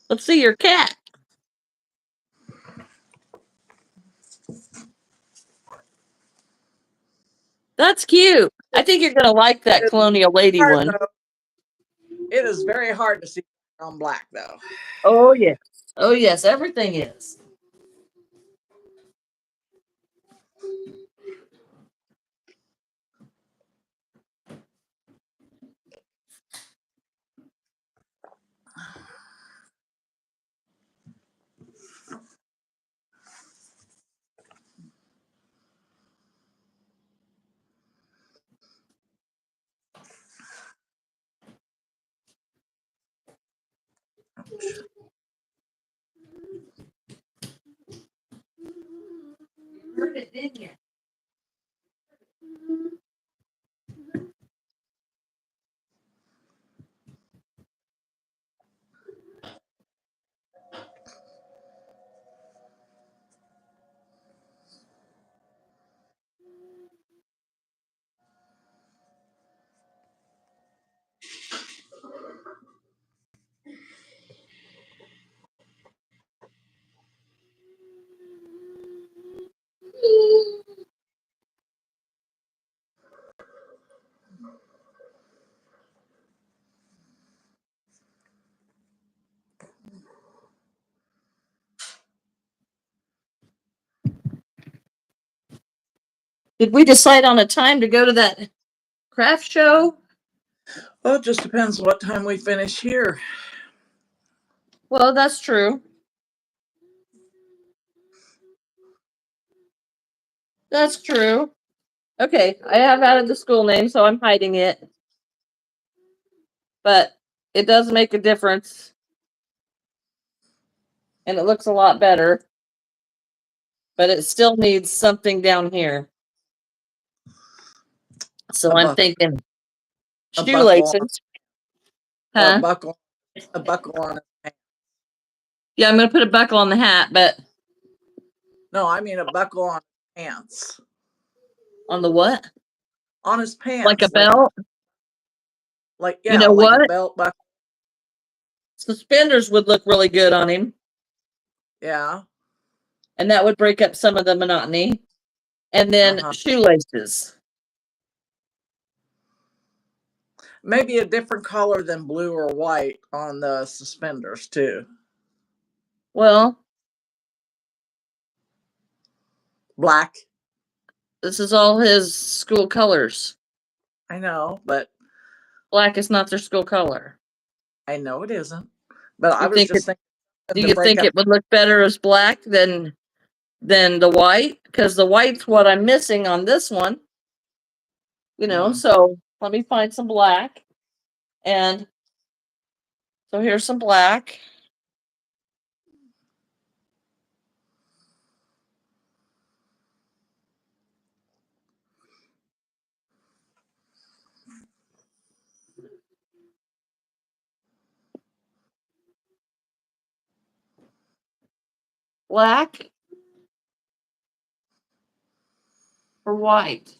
Let's see your cat. That's cute. I think you're gonna like that it's colonial lady hard, one. though. It is very hard to see on black, though. Oh yes. Oh yes, everything is. Heard it, didn't you? Did we decide on a time to go to that craft show? Well, it just depends what time we finish here. Well, that's true. That's true. Okay, I have added the school name, so I'm hiding it. But it does make a difference. And it looks a lot better. But it still needs something down here. So I'm thinking A buckle on, shoelaces. a Huh? buckle, a buckle on. Yeah, I'm gonna put a buckle on the hat, but No, I mean a buckle on pants. on the what? On his Like a pants, belt? You know like a what? belt buckle. Suspenders would look really good on him. Yeah. And that would break up some of the monotony. And then shoelaces. Maybe a different color than blue or white on the suspenders too. Well, Black. this is all his school colors. I know, but Black is not their school color. I know it isn't. But I You was think just thinking. Do you think it would look better as black than the white? Because the white's what I'm missing on this one. You know, so let me find some black. And so here's some black. Black or white?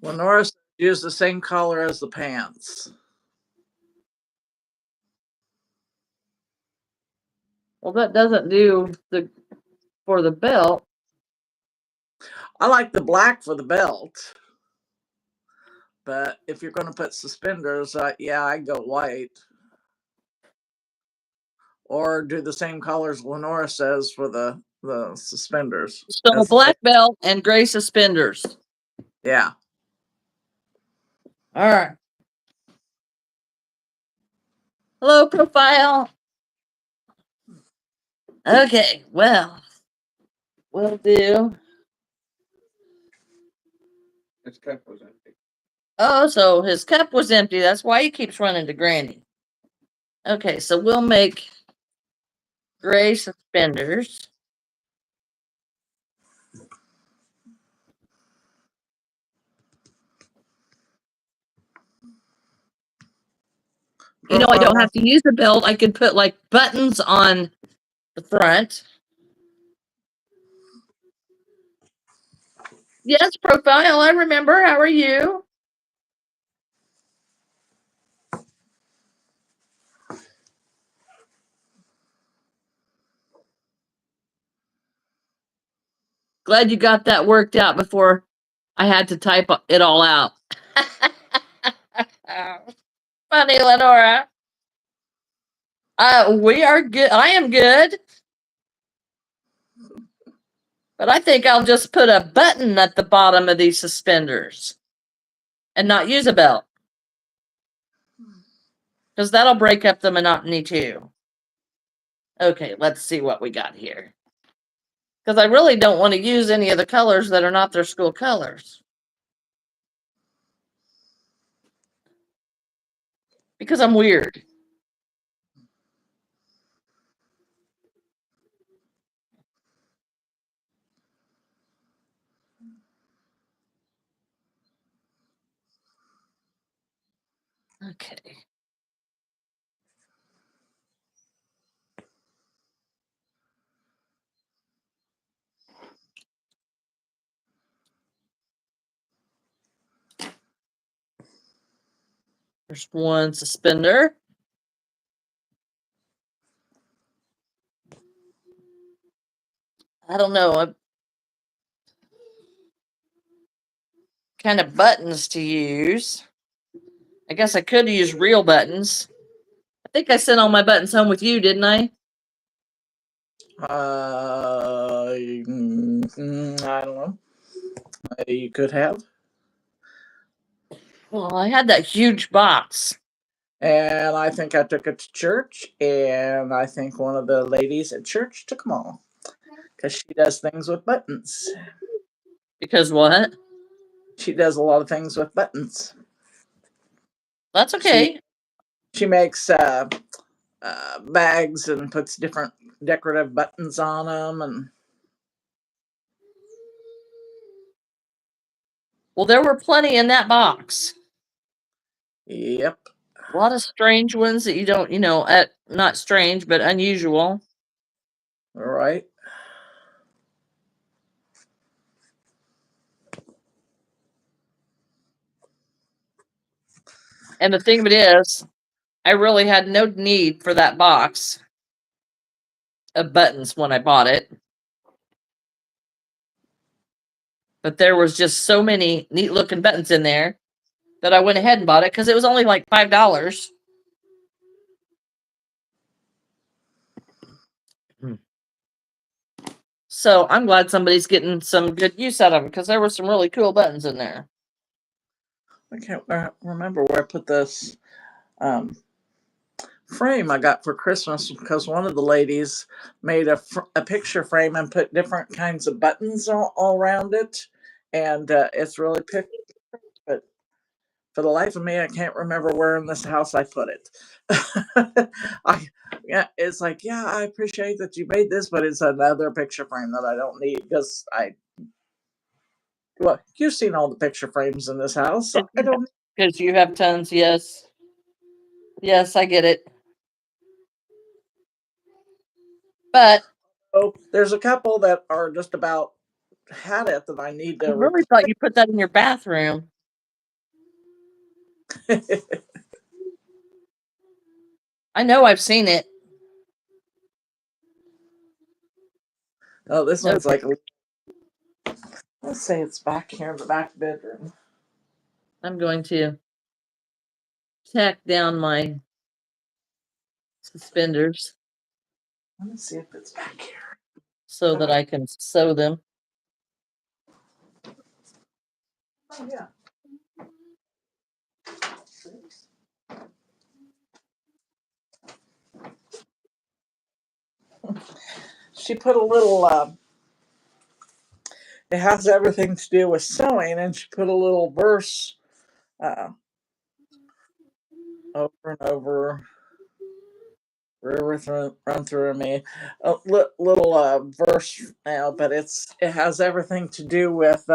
Lenora used the same color as the pants. Well, that doesn't do for the belt. I like the black for the belt. But if you're going to put suspenders, yeah, I'd go white. Or do the same colors Lenora says for the suspenders. So black belt and gray suspenders. Yeah. All right. Hello, profile. Okay, well, we'll do. His cup was empty. Oh, so his cup was empty. That's why he keeps running to Granny. Okay, so we'll make gray suspenders. You know, I don't have to use the belt. I could put like buttons on the front. Yes, profile. I remember. How are you? Glad you got that worked out before I had to type it all out. Funny, Lenora. We are good. I am good. But I think I'll just put a button at the bottom of these suspenders and not use a belt. Because that'll break up the monotony too. Okay, let's see what we got here. Because I really don't want to use any of the colors that are not their school colors. Because I'm weird. Okay. There's one suspender. I don't know what kind of buttons to use. I guess I could use real buttons. I think I sent all my buttons home with you, didn't I? I don't know. You could have. Well, I had that huge box. And I think I took it to church, and I think one of the ladies at church took them all. Because she does things with buttons. Because what? She does a lot of things with buttons. That's okay. She makes bags and puts different decorative buttons on them. And well, there were plenty in that box. Yep. A lot of strange ones that you don't, not strange, but unusual. All right. And the thing of it is, I really had no need for that box. of buttons when I bought it. But there was just so many neat looking buttons in there that I went ahead and bought it because it was only like $5. So I'm glad somebody's getting some good use out of it because there were some really cool buttons in there. I can't remember where I put this frame I got for Christmas because one of the ladies made a picture frame and put different kinds of buttons all around it. And it's really pretty, but for the life of me, I can't remember where in this house I put it. It's like, yeah, I appreciate that you made this, but it's another picture frame that I don't need because well, you've seen all the picture frames in this house. So I don't. Because you have tons, yes. Yes, I get it. But Oh, there's a couple that are just about had it that I need I to really thought you put that in your bathroom. I know I've seen it. Oh, this one's Okay. like, let's say it's back here in the back bedroom. I'm going to tack down my suspenders Let me see if it's back here. so that I can sew them. Oh, yeah. She put a little, it has everything to do with sewing, and she put a little verse uh, over and over. River run through me, a little verse now, but it has everything to do with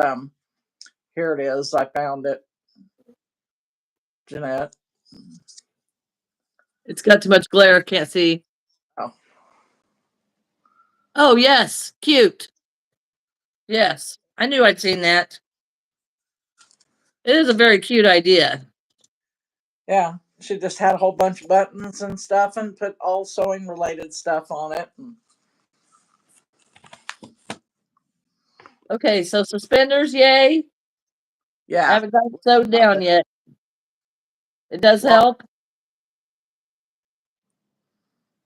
here it is. I found it, Janette. It's got too much glare, can't see. Oh, Oh, yes, cute. Yes, I knew I'd seen that. It is a very cute idea. yeah. She just had a whole bunch of buttons and stuff, and put all sewing related stuff on it. Okay, so suspenders, yay. I Yeah, haven't got it sewed down yet. It does well, help.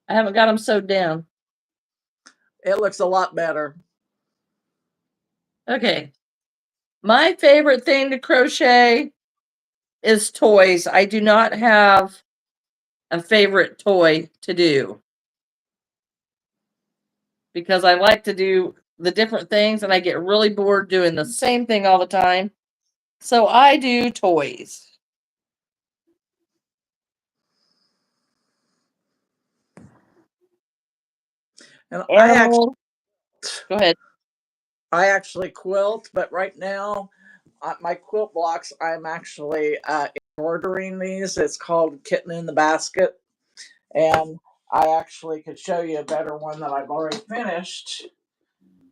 I haven't got them sewed down. it looks a lot better. Okay. My favorite thing to crochet is toys. I do not have a favorite toy to do because I like to do the different things and I get really bored doing the same thing all the time. So I do toys. And Animals. Go ahead. I actually quilt, but right now, my quilt blocks, I'm actually embroidering these. It's called Kitten in the Basket. And I actually could show you a better one that I've already finished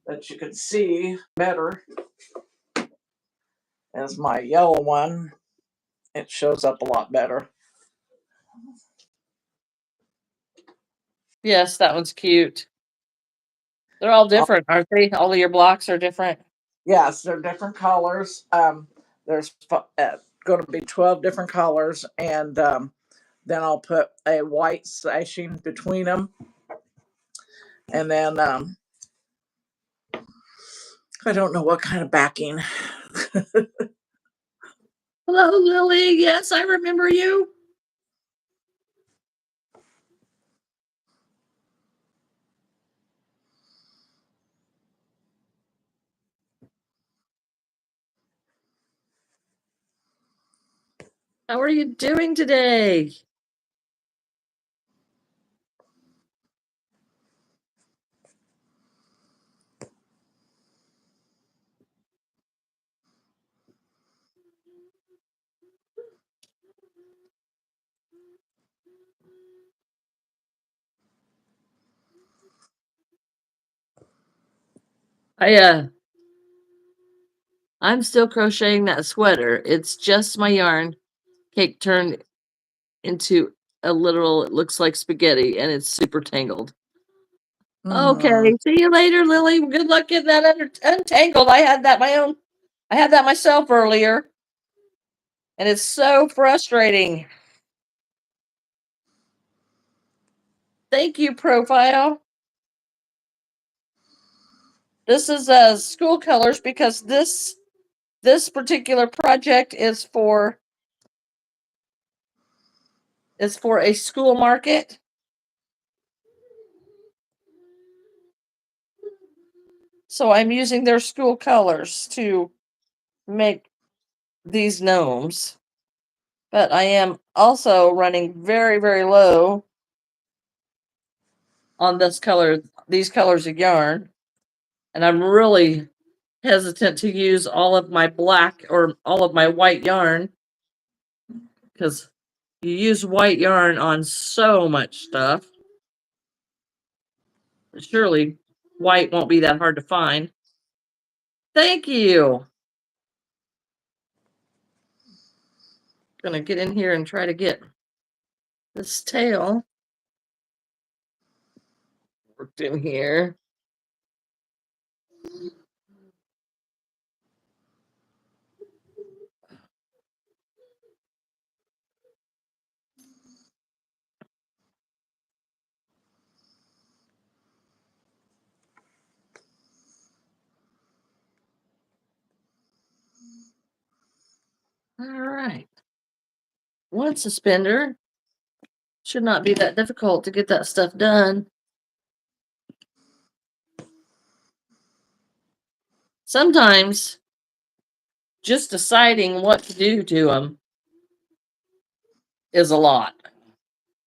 that you could see better as my yellow one. It shows up a lot better. Yes, that one's cute. They're all different, aren't they? All of your blocks are different. Yes, they're different colors. There's going to be 12 different colors, and then I'll put a white sashing between them. And then I don't know what kind of backing. Hello, Lily. Yes, I remember you. How are you doing today? I'm still crocheting that sweater. It's just my yarn cake turned into a literal, it looks like spaghetti and it's super tangled. Okay, see you later, Lily. Good luck getting that untangled. I had that myself earlier, and it's so frustrating. Thank you, Profile. This is school colors because this particular project is for a school market. So I'm using their school colors to make these gnomes. But I am also running very, very low on these colors of yarn. And I'm really hesitant to use all of my black or all of my white yarn because you use white yarn on so much stuff. Surely white won't be that hard to find. Thank you. Gonna get in here and try to get this tail worked in here. All right. One suspender. Should not be that difficult to get that stuff done. Sometimes just deciding what to do to them is a lot.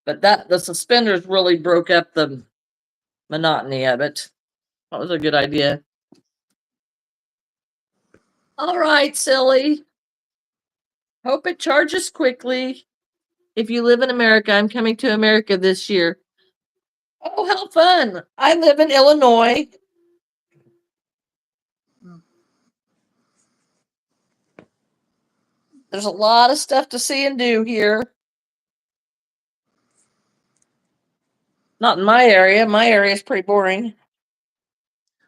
But the suspenders really broke up the monotony of it. That was a good idea. All right, silly. Hope it charges quickly. If you live in America, I'm coming to America this year. Oh, how fun! I live in Illinois. There's a lot of stuff to see and do here. Not in my area. My area is pretty boring.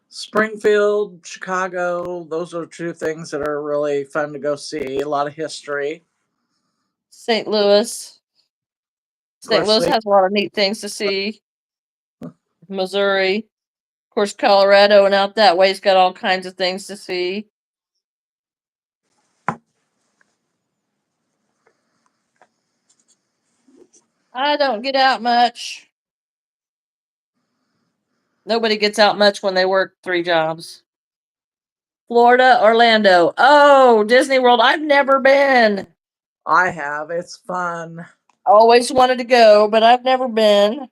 Springfield, Chicago, those are two things that are really fun to go see. A lot of history. St. Louis. St. Louis has a lot of neat things to see. Missouri. Of course, Colorado and out that way's got all kinds of things to see. I don't get out much. Nobody gets out much when they work 3 jobs. Florida, Orlando. Oh, Disney World. I've never been. I have. It's fun. Always wanted to go, but I've never been.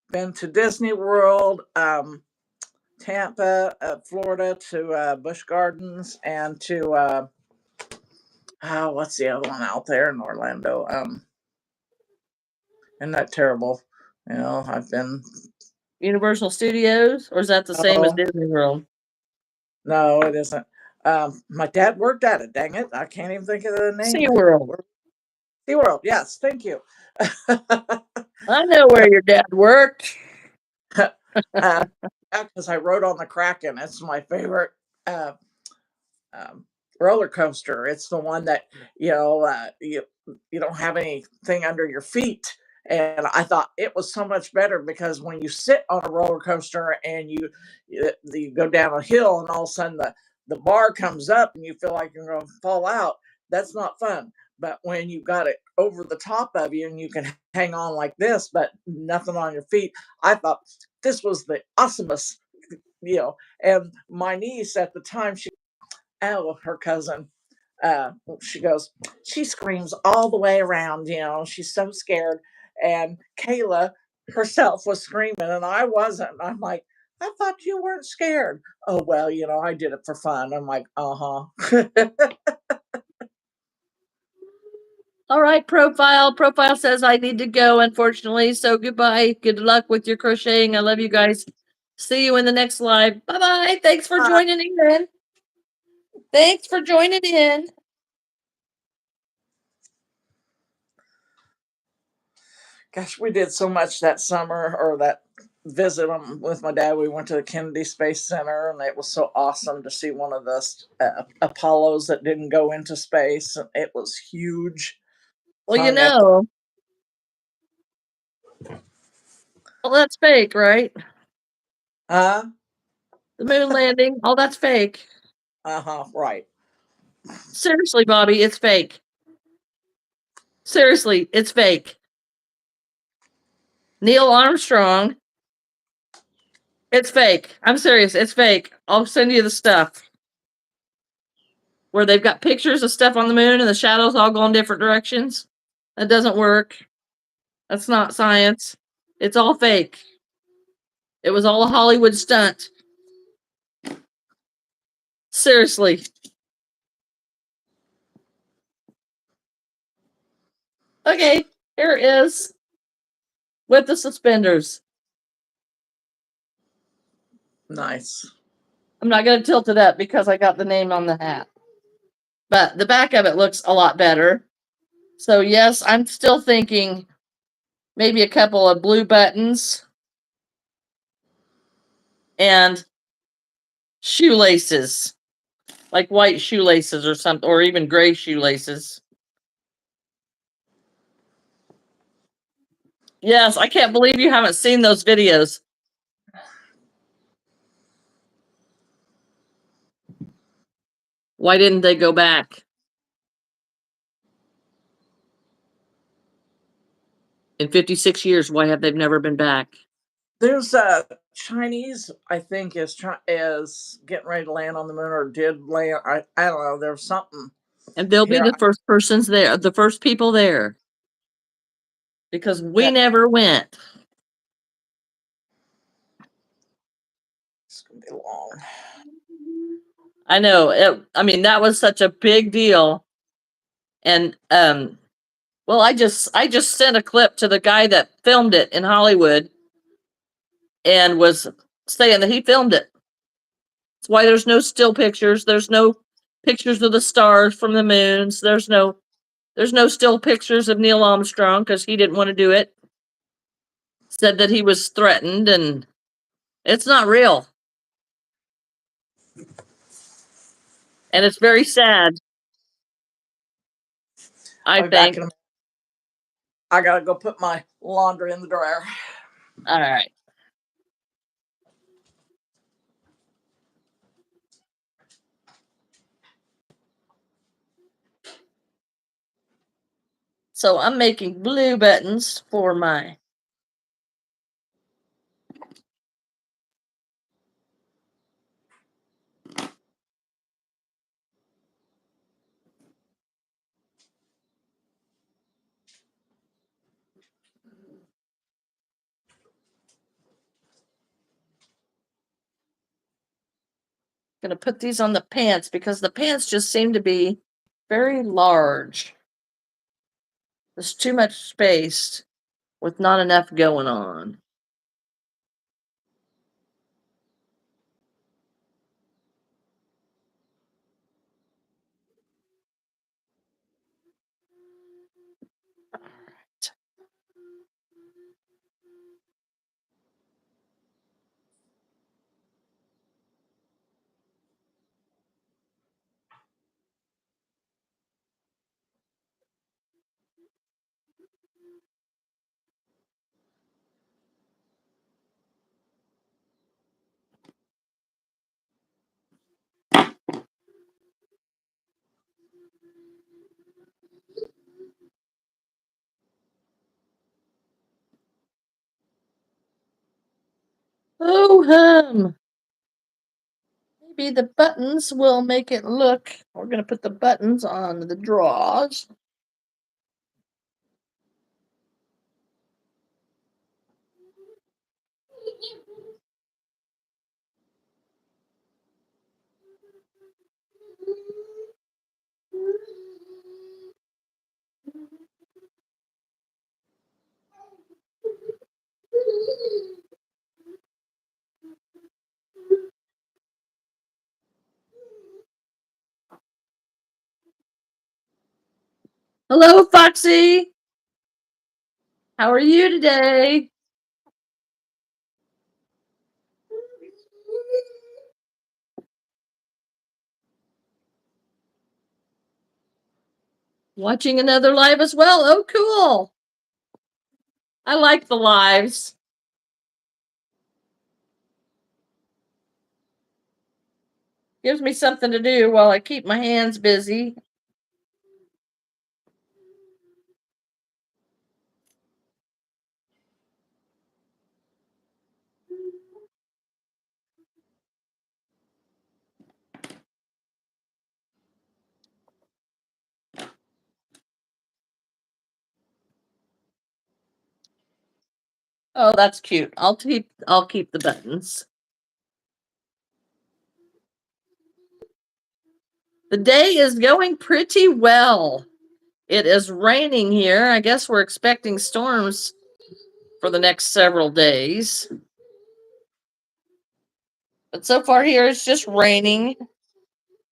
Been to Disney World, Tampa, Florida, to Busch Gardens, and to what's the other one out there in Orlando? Isn't that terrible? I've been. Universal Studios, or is that the same as Oh, Disney World? no, it isn't. My dad worked at it. Dang it, I can't even think of the name. SeaWorld. SeaWorld. Yes, thank you. I know where your dad worked. Because I rode on the Kraken. It's my favorite uh, um, roller coaster. It's the one that you don't have anything under your feet. And I thought it was so much better because when you sit on a roller coaster and you go down a hill and all of a sudden the bar comes up and you feel like you're going to fall out, that's not fun. But when you got it over the top of you and you can hang on like this, but nothing on your feet, I thought this was the awesomest. And my niece at the time, her cousin, she goes, she screams all the way around, she's so scared. And Kayla herself was screaming and I wasn't. I'm like, I thought you weren't scared. Oh, well, I did it for fun. I'm like, uh-huh. All right, Profile. Profile says I need to go, unfortunately. So goodbye. Good luck with your crocheting. I love you guys. See you in the next live. Bye-bye. Thanks for joining in. Thanks for joining in. Gosh, we did so much that summer or visit them with my dad. We went to the Kennedy Space Center, and it was so awesome to see one of the Apollos that didn't go into space. It was huge. Well, Hung up. well, that's fake, right? Uh The moon landing, all that's fake. huh. Right. Seriously, Bobbie, it's fake. Seriously, it's fake. Neil Armstrong, it's fake. I'm serious, it's fake. I'll send you the stuff where they've got pictures of stuff on the moon and the shadows all go in different directions. That doesn't work. That's not science. It's all fake. It was all a Hollywood stunt. Seriously. Okay, here it is with the suspenders. Nice. I'm not going to tilt it up because I got the name on the hat. But the back of it looks a lot better. So, yes, I'm still thinking maybe a couple of blue buttons and shoelaces, like white shoelaces or something, or even gray shoelaces. Yes, I can't believe you haven't seen those videos. Why didn't they go back? In 56 years, why have they never been back? There's a Chinese, I think, is getting ready to land on the moon, or did land. I don't know. There's something And they'll be here. the first persons there, the first people there. Because we Yeah. never went. It's gonna be long. I know. I mean, that was such a big deal. And well, I just sent a clip to the guy that filmed it in Hollywood and was saying that he filmed it. That's why there's no still pictures. There's no pictures of the stars from the moons. There's no still pictures of Neil Armstrong because he didn't want to do it. Said that he was threatened, and it's not real. And it's very sad. I I'll be back think. in a minute. I gotta go put my laundry in the dryer. All right. So I'm making blue buttons for my going to put these on the pants because the pants just seem to be very large. There's too much space with not enough going on. All right. Oh, maybe the buttons will make it look. We're going to put the buttons on the drawers. Hello, Foxy. How are you today? Watching another live as well. Oh, cool. I like the lives. Gives me something to do while I keep my hands busy. Oh, that's cute. I'll keep the buttons. The day is going pretty well. It is raining here. I guess we're expecting storms for the next several days. But so far here it's just raining.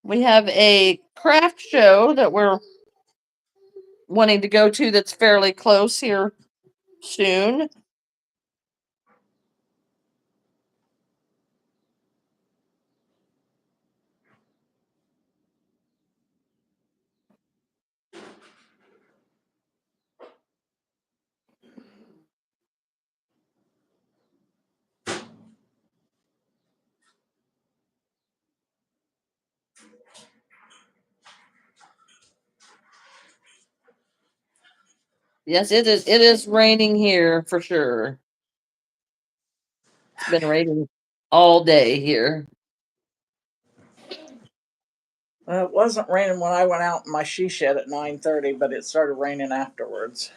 We have a craft show that we're wanting to go to that's fairly close here soon. Yes, it is. It is raining here for sure. It's been raining all day here. It wasn't raining when I went out in my she shed at 9:30, but it started raining afterwards.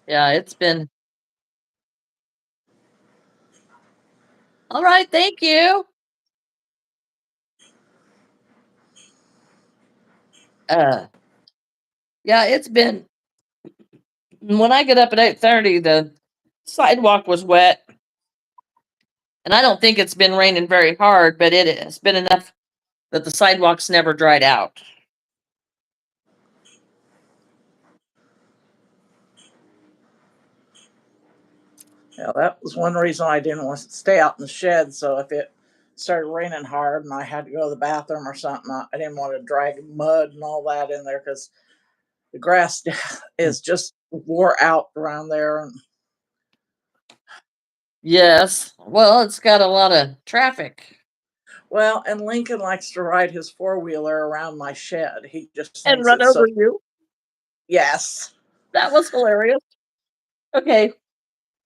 Yeah, it's been. All right, thank you. Yeah, it's been. When I get up at 8:30, the sidewalk was wet. And I don't think it's been raining very hard, but it has been enough that the sidewalks never dried out. Yeah, that was one reason I didn't want to stay out in the shed. So if it started raining hard and I had to go to the bathroom or something, I didn't want to drag mud and all that in there because the grass is just wore out around there. Yes. Well, it's got a lot of traffic. Well, and Lincoln likes to ride his four-wheeler around my shed. He just And thinks run it's so. over you. Yes, That was hilarious. Okay.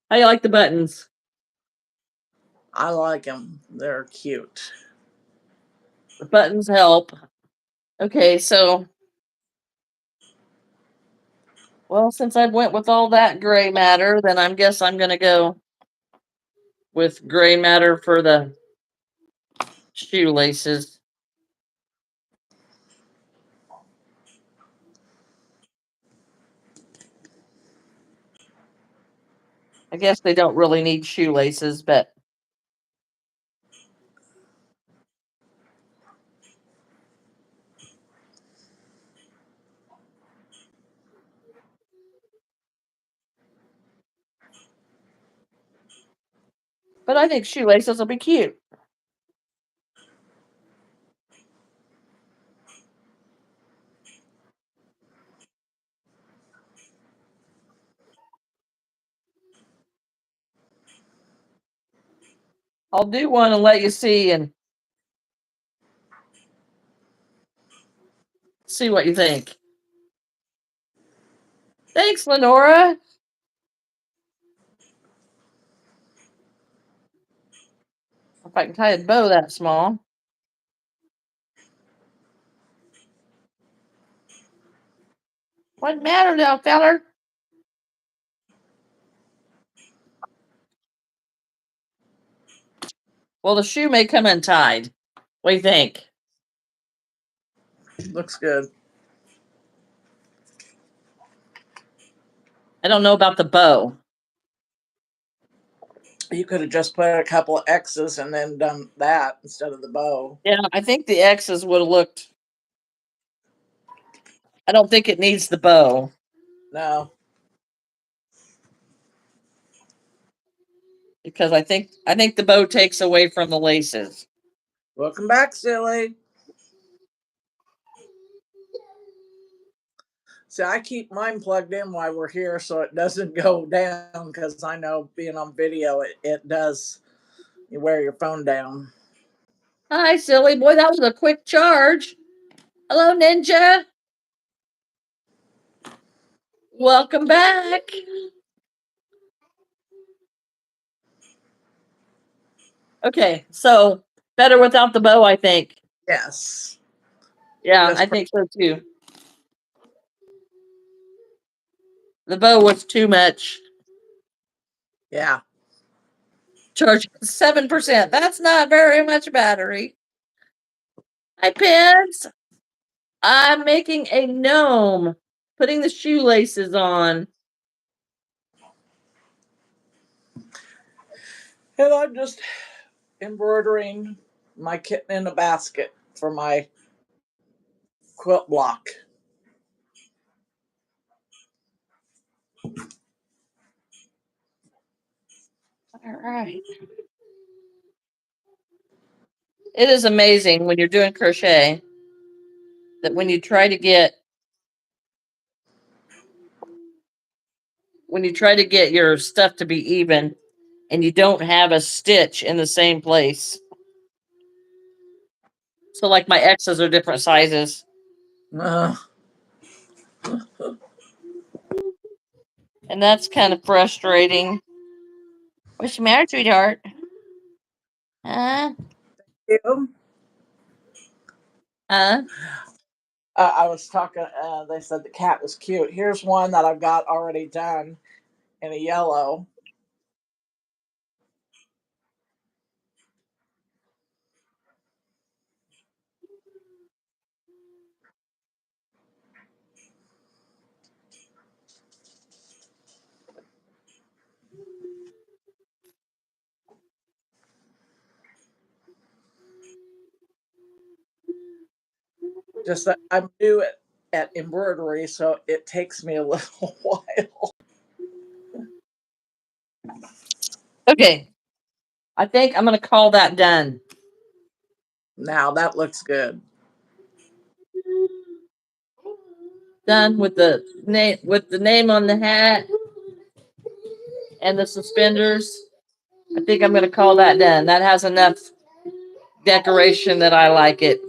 How you like the buttons? I like them. They're cute. The buttons help. Okay, so well, since I went with all that gray matter, then I guess I'm gonna go with gray matter for the shoelaces. I guess they don't really need shoelaces, but I think shoelaces will be cute. I'll do one and let you see and see what you think. Thanks, Lenora. If I can tie a bow that small. What matter now, feller? Well, the shoe may come untied. What do you think? Looks good. I don't know about the bow. You could have just put a couple of X's and then done that instead of the bow. Yeah, I think the X's would have looked. I don't think it needs the bow. No. Because I think the bow takes away from the laces. Welcome back, silly. See, I keep mine plugged in while we're here so it doesn't go down because I know being on video, it does. You wear your phone down. Hi, silly boy. That was a quick charge. Hello, Ninja. Welcome back. Okay, so better without the bow, I think. Yes. Yeah, Just I think so too. The bow was too much. Yeah. Charge 7%. That's not very much battery. Hi, Pins. I'm making a gnome, putting the shoelaces on. And I'm just embroidering my kitten in a basket for my quilt block. All right. It is amazing when you're doing crochet that when you try to get your stuff to be even and you don't have a stitch in the same place. So like my X's are different sizes. And that's kind of frustrating. What's the matter, sweetheart? Huh? You? Huh? I was talking, they said the cat was cute. Here's one that I've got already done in a yellow. Just that I'm new at embroidery, so it takes me a little while. Okay. I think I'm going to call that done. Now that looks good. Done with the name on the hat and the suspenders. I think I'm going to call that done. That has enough decoration that I like it.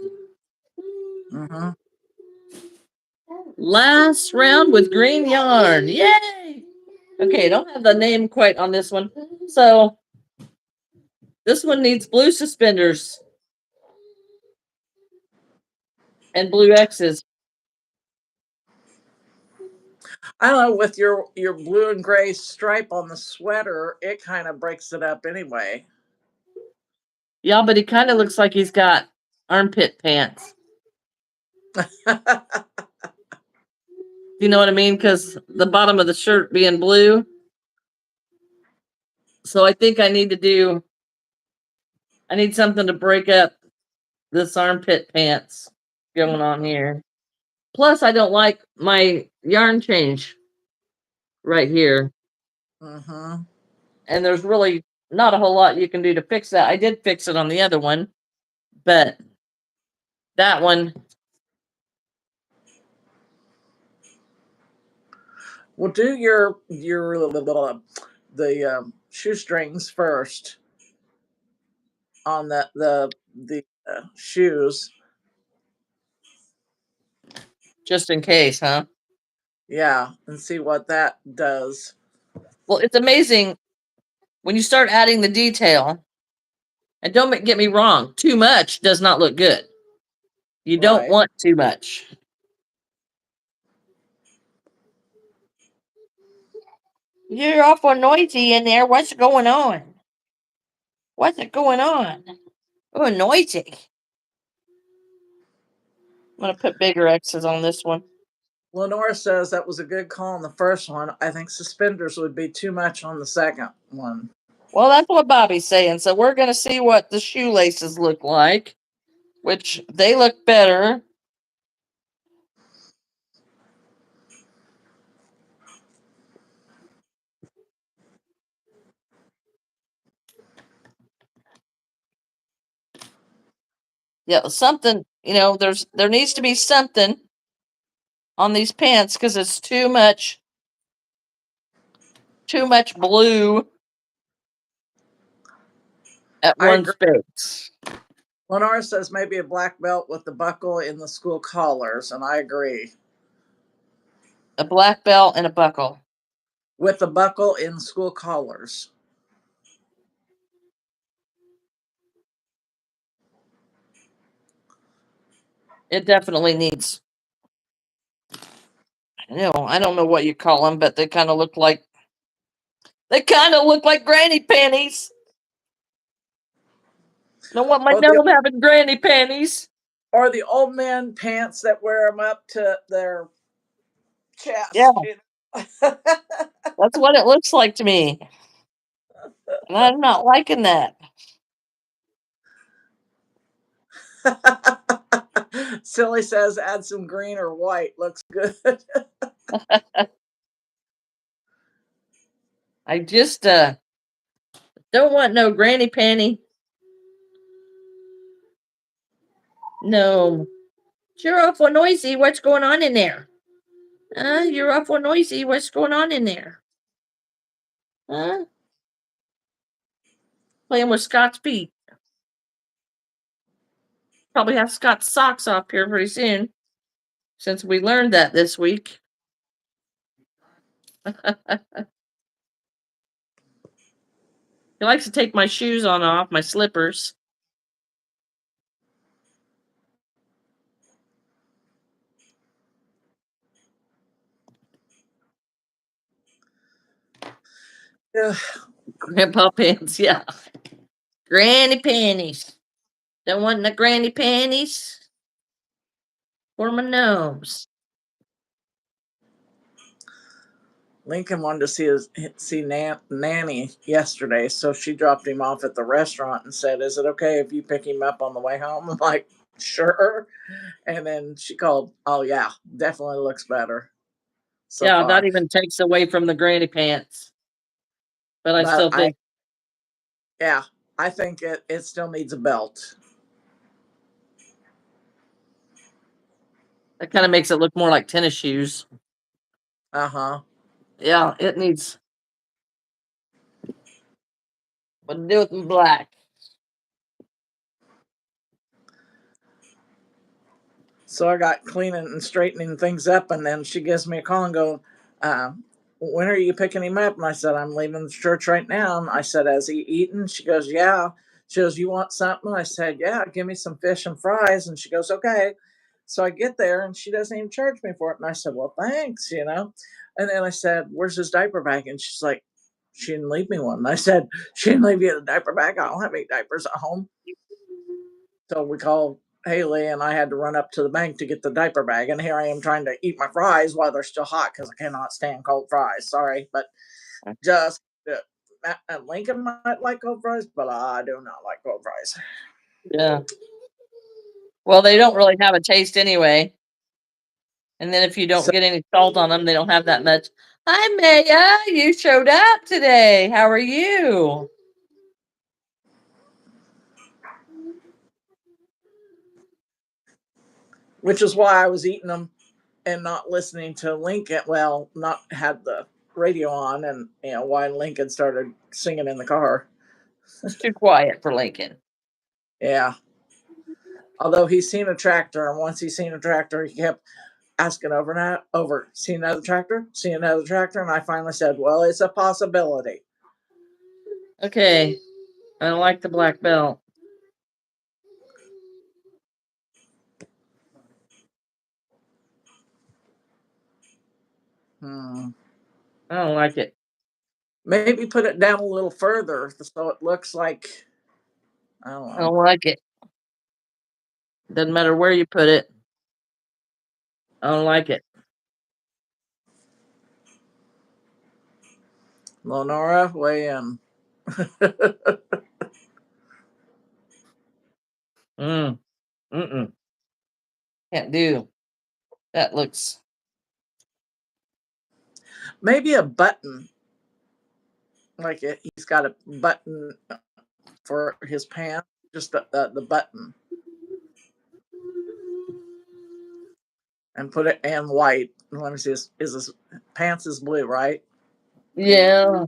Mm-hmm. Last round with green yarn. Yay! Okay, I don't have the name quite on this one. So this one needs blue suspenders and blue X's. I don't know, with your blue and gray stripe on the sweater, it kind of breaks it up anyway. Yeah, but he kind of looks like he's got armpit pants. You know what I mean? Because the bottom of the shirt being blue. So I think I need something to break up this armpit pants going on here. Plus, I don't like my yarn change right here. Mm-hmm. And there's really not a whole lot you can do to fix that. I did fix it on the other one, but that one, Well, do the shoestrings first on the shoes. just in case, huh? Yeah, and see what that does. Well, it's amazing when you start adding the detail. And don't get me wrong, too much does not look good. You don't Right. want too much. You're awful noisy in there. What's going on? What's going on? Oh, noisy. I'm going to put bigger X's on this one. Lenore says that was a good call on the first one. I think suspenders would be too much on the second one. Well, that's what Bobbie's saying. So we're going to see what the shoelaces look like, which they look better. Yeah, something, there needs to be something on these pants because it's too much blue at I one agree. space. Lenora says maybe a black belt with the buckle in the school collars, and I agree. A black belt and a buckle. With the buckle in school collars. It definitely needs. I don't know what you call them, but they kind of look like granny panties. Don't want my gnome having granny panties. Or the old man pants that wear them up to their chest. Yeah, You know? that's what it looks like to me. And I'm not liking that. Silly says add some green or white. Looks good. I just don't want no granny panty. No. You're awful noisy. What's going on in there? You're awful noisy. What's going on in there? Huh? Playing with Scott's feet. Probably have Scott's socks off here pretty soon, since we learned that this week. He likes to take my shoes on and off, my slippers. Yeah. Grandpa pants, yeah. Granny panties. Don't want the granny panties for my nose. Lincoln wanted to see Nanny yesterday, so she dropped him off at the restaurant and said, "Is it okay if you pick him up on the way home?" I'm like, "Sure." And then she called. Oh yeah, definitely looks better so Yeah, far. that even takes away from the granny pants. But I But still think I think it still needs a belt. that kind of makes it look more like tennis shoes. Uh-huh. Yeah, it needs. What to do with them black? So I got cleaning and straightening things up, and then she gives me a call and go, uh, "When are you picking him up?" And I said, "I'm leaving the church right now." And I said, "Has he eaten?" She goes, "Yeah." She goes, "You want something?" I said, "Yeah, give me some fish and fries." And she goes, "Okay." So I get there, and she doesn't even charge me for it. And I said, "Well, thanks, you know." And then I said, "Where's his diaper bag?" And she's like, "She didn't leave me one." And I said, "She didn't leave you the diaper bag? I don't have any diapers at home." So we called Haley, and I had to run up to the bank to get the diaper bag. And here I am trying to eat my fries while they're still hot because I cannot stand cold fries. Sorry, but just Lincoln might like cold fries, but I do not like cold fries. Yeah. Well, they don't really have a taste anyway. And then if you don't So, get any salt on them, they don't have that much. Hi, Maya. You showed up today. How are you? which is why I was eating them and not listening to Lincoln. Well, not had the radio on, and why Lincoln started singing in the car. It's too quiet for Lincoln. Yeah. Although he's seen a tractor, and once he's seen a tractor, he kept asking over and over, "See another tractor? See another tractor?" And I finally said, "Well, it's a possibility." Okay. I don't like the black belt. Hmm. I don't like it. Maybe put it down a little further so it looks like, I don't I know. don't like it. Doesn't matter where you put it. I don't like it. Lenora, weigh in. Mm-mm. Can't do. That looks. Maybe a button, like he's got a button for his pants, just the button. and put it in white. Let me see. Is this pants is blue, right? Yeah.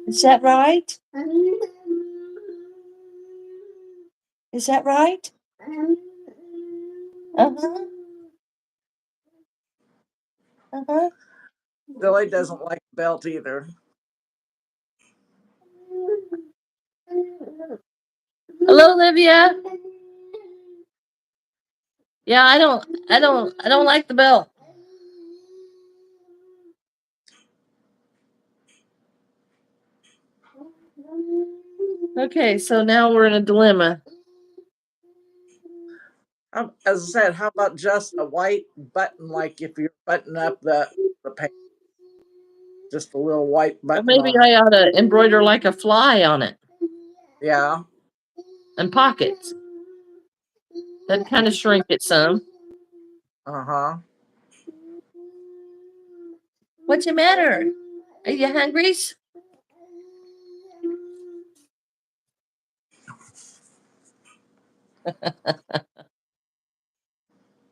Is that right? Is that right? Uh-huh. Uh-huh. Billy doesn't like the belt either. Hello, Olivia. Yeah, I don't like the belt. Okay, so now we're in a dilemma. As I said, how about just a white button, like if you button up the pants, just a little white Or button maybe on. I ought to embroider like a fly on it Yeah. and pockets. That kind of shrink it some. Uh-huh. What's the matter? Are you hungry?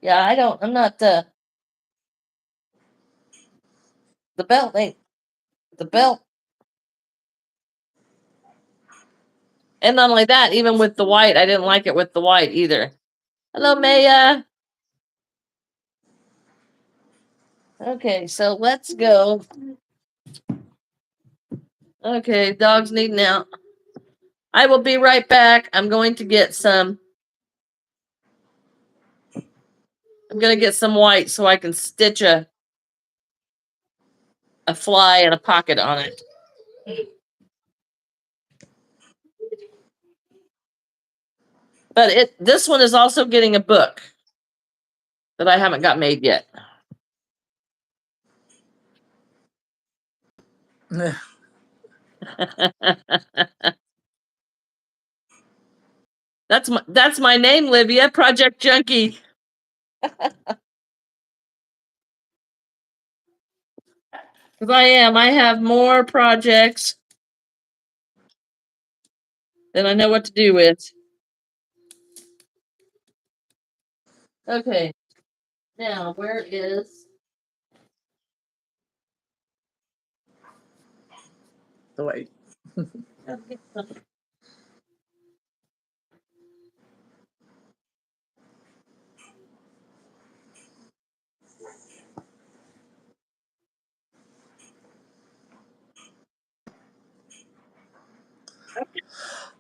Yeah, I'm not the belt ain't the belt. And not only that, even with the white, I didn't like it with the white either. Hello, Maya. Okay, so let's go. Okay, dog's needing out. I will be right back. I'm going to get some. I'm going to get some white so I can stitch a fly and a pocket on it. But this one is also getting a book that I haven't got made yet. That's my name, Livia, Project Junkie. Because I have more projects than I know what to do with. Okay, now where is The white.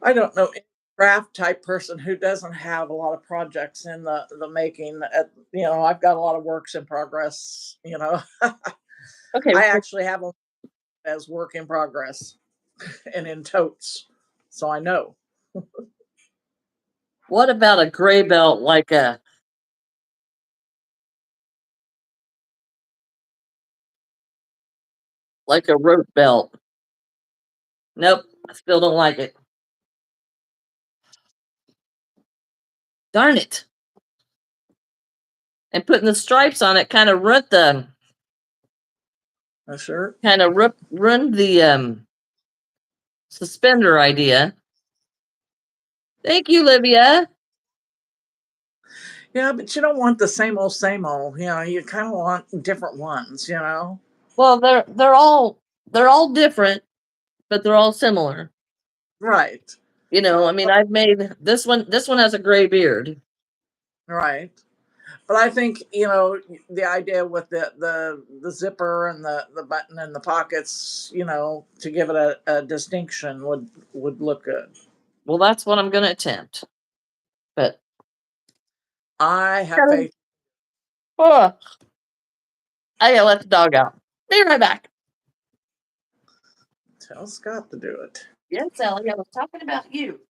I don't know any craft type person who doesn't have a lot of projects in the making. I've got a lot of works in progress. okay? I actually have them as work in progress and in totes, so I know. What about a gray belt like a rope belt? Nope, I still don't like it. Darn it! And putting the stripes on it kind of ruined the Sure. ruined the suspender idea. Thank you, Livia. Yeah, but you don't want the same old, same old. You kind of want different ones. Well, they're all different, but they're all similar. Right, I mean, I've made this one. This one has a gray beard. right. But I think the idea with the zipper and the button and the pockets, to give it a distinction would look good. Well, that's what I'm going to attempt. But I have faith. oh, I gotta let the dog out. Be right back. Tell Scott to do it. Yes, Ellie, I was talking about you.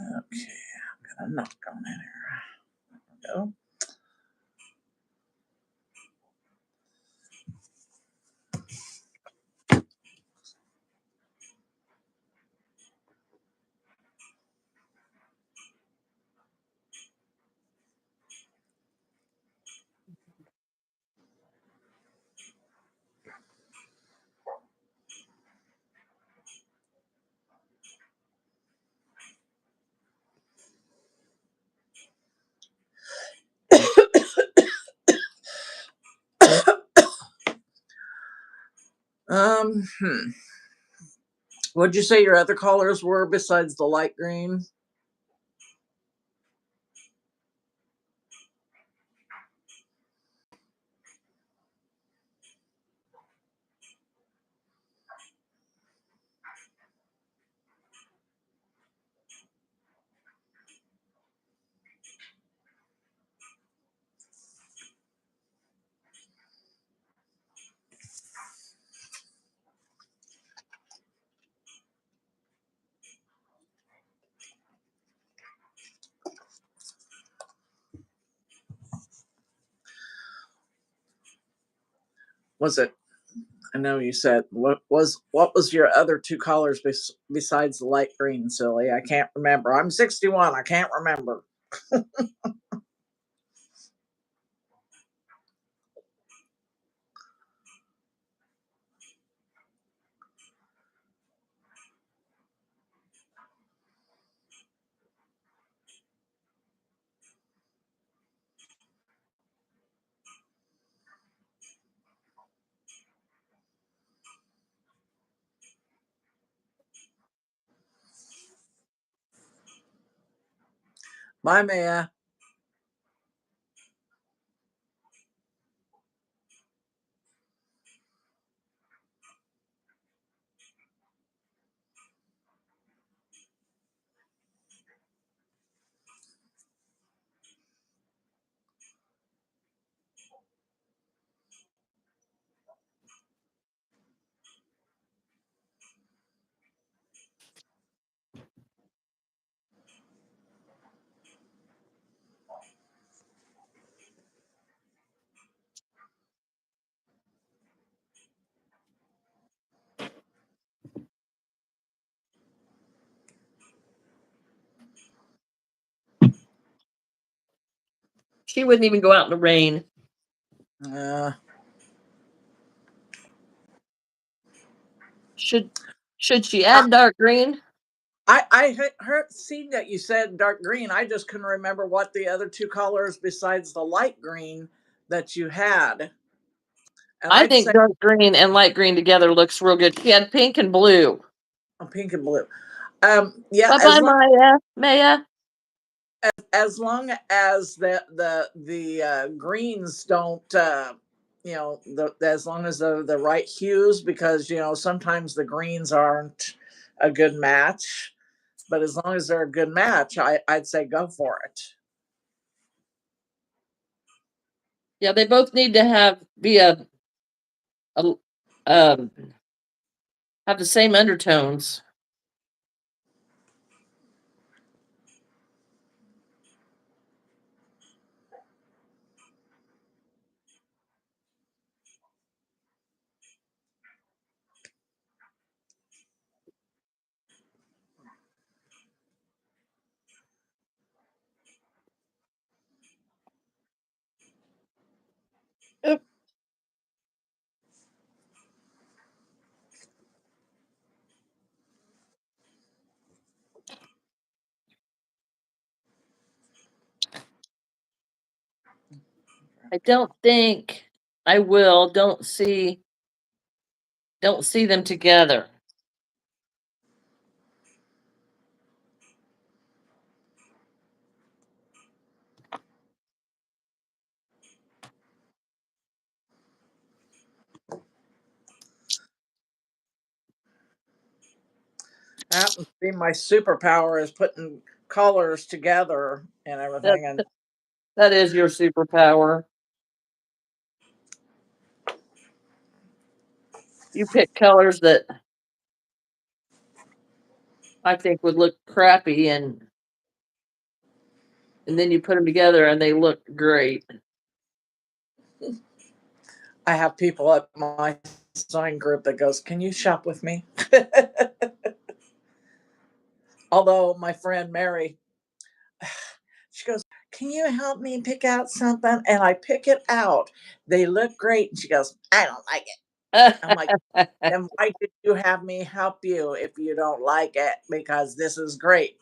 Okay, I'm gonna knock on it here. There we go. Um, hmm. What'd you say your other colors were besides the light green? Was it? I know you said what was your other two colors besides the light green, silly? I can't remember. I'm 61. I can't remember. Bye, Maya. She wouldn't even go out in the rain. Uh, Should she add dark green? I heard seen that you said dark green. I just couldn't remember what the other two colors besides the light green that you had. And I I'd think say dark green and light green together looks real good. She had pink and blue. pink and blue. Yeah, Bye bye, Maya. Maya. as long as the greens don't as long as the right hues, because sometimes the greens aren't a good match, but as long as they're a good match, I'd say go for it. Yeah, they both need to be a um have the same undertones. Oop. I don't think I will. Don't see them together. Happens to be my superpower is putting colors together and That everything. And that is your superpower. You pick colors that I think would look crappy, and then you put them together and they look great. I have people at my sewing group that goes, "Can you shop with me?" Although my friend Mary, she goes, "Can you help me pick out something?" And I pick it out. They look great. And she goes, "I don't like it." I'm like, "Then why did you have me help you if you don't like it? Because this is great."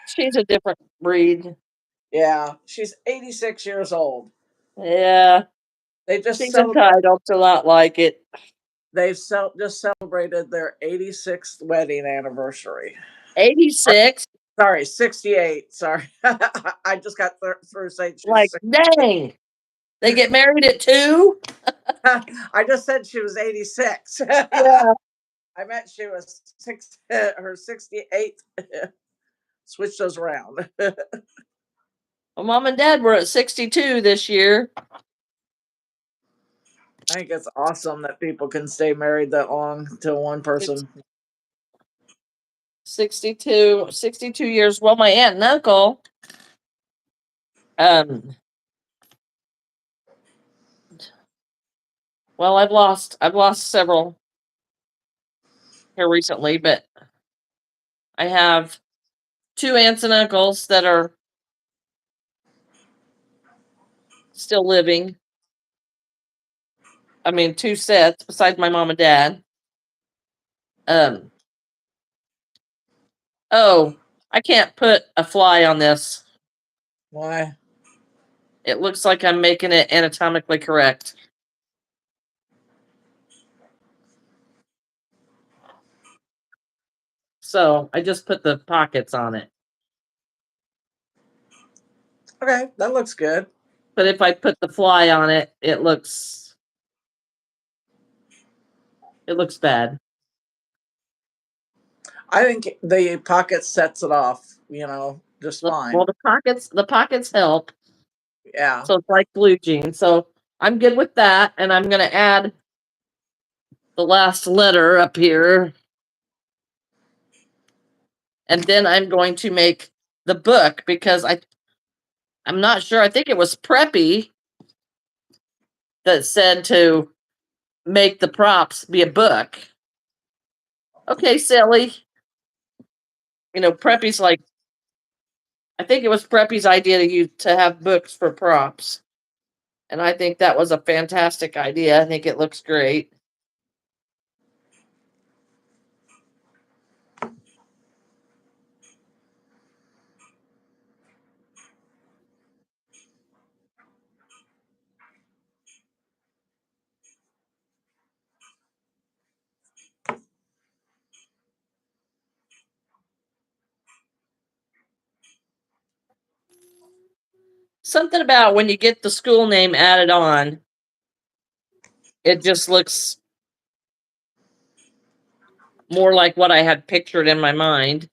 She's a different breed. Yeah, she's 86 years old. Yeah, They just she's celebrate. entitled to not like it. Just celebrated their 86th wedding anniversary. 86? Sorry, 68. Sorry. I just got through saying she was Like, 6. dang. They get married at 2? I just said she was 86. Yeah. I meant she was her 68th. Switch those around. Well, mom and dad were at 62 this year. I think it's awesome that people can stay married that long to one person. 62 years. Well, my aunt and uncle, um, well, I've lost several here recently, but I have 2 aunts and uncles that are still living. I mean, 2 sets besides my mom and dad. Um, oh, I can't put a fly on this. Why? It looks like I'm making it anatomically correct. So I just put the pockets on it. Okay, that looks good. But if I put the fly on it, it looks bad. I think the pocket sets it off, just Well, fine. the pockets help. Yeah. So it's like blue jeans. So I'm good with that, and I'm gonna add the last letter up here, and then I'm going to make the book because I'm not sure. I think it was Preppy that said to make the props be a book. Okay, silly. Preppy's like, I think it was Preppy's idea to have books for props. And I think that was a fantastic idea. I think it looks great. Something about when you get the school name added on, it just looks more like what I had pictured in my mind.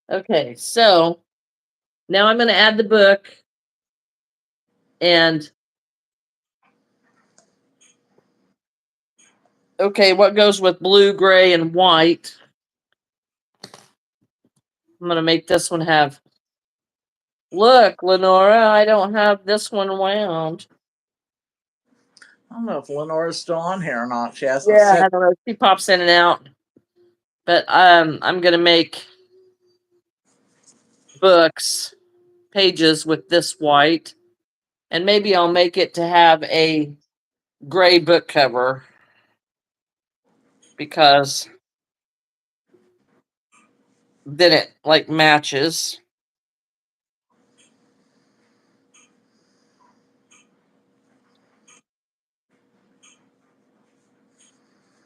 Okay, so now I'm going to add the book, and okay, what goes with blue, gray, and white? I'm going to make this one have, look, Lenora, I don't have this one wound. I don't know if Lenora's still on here or not. She hasn't Yeah, said. I don't know. She pops in and out. But I'm going to make books, pages with this white, and maybe I'll make it to have a gray book cover because then it like matches.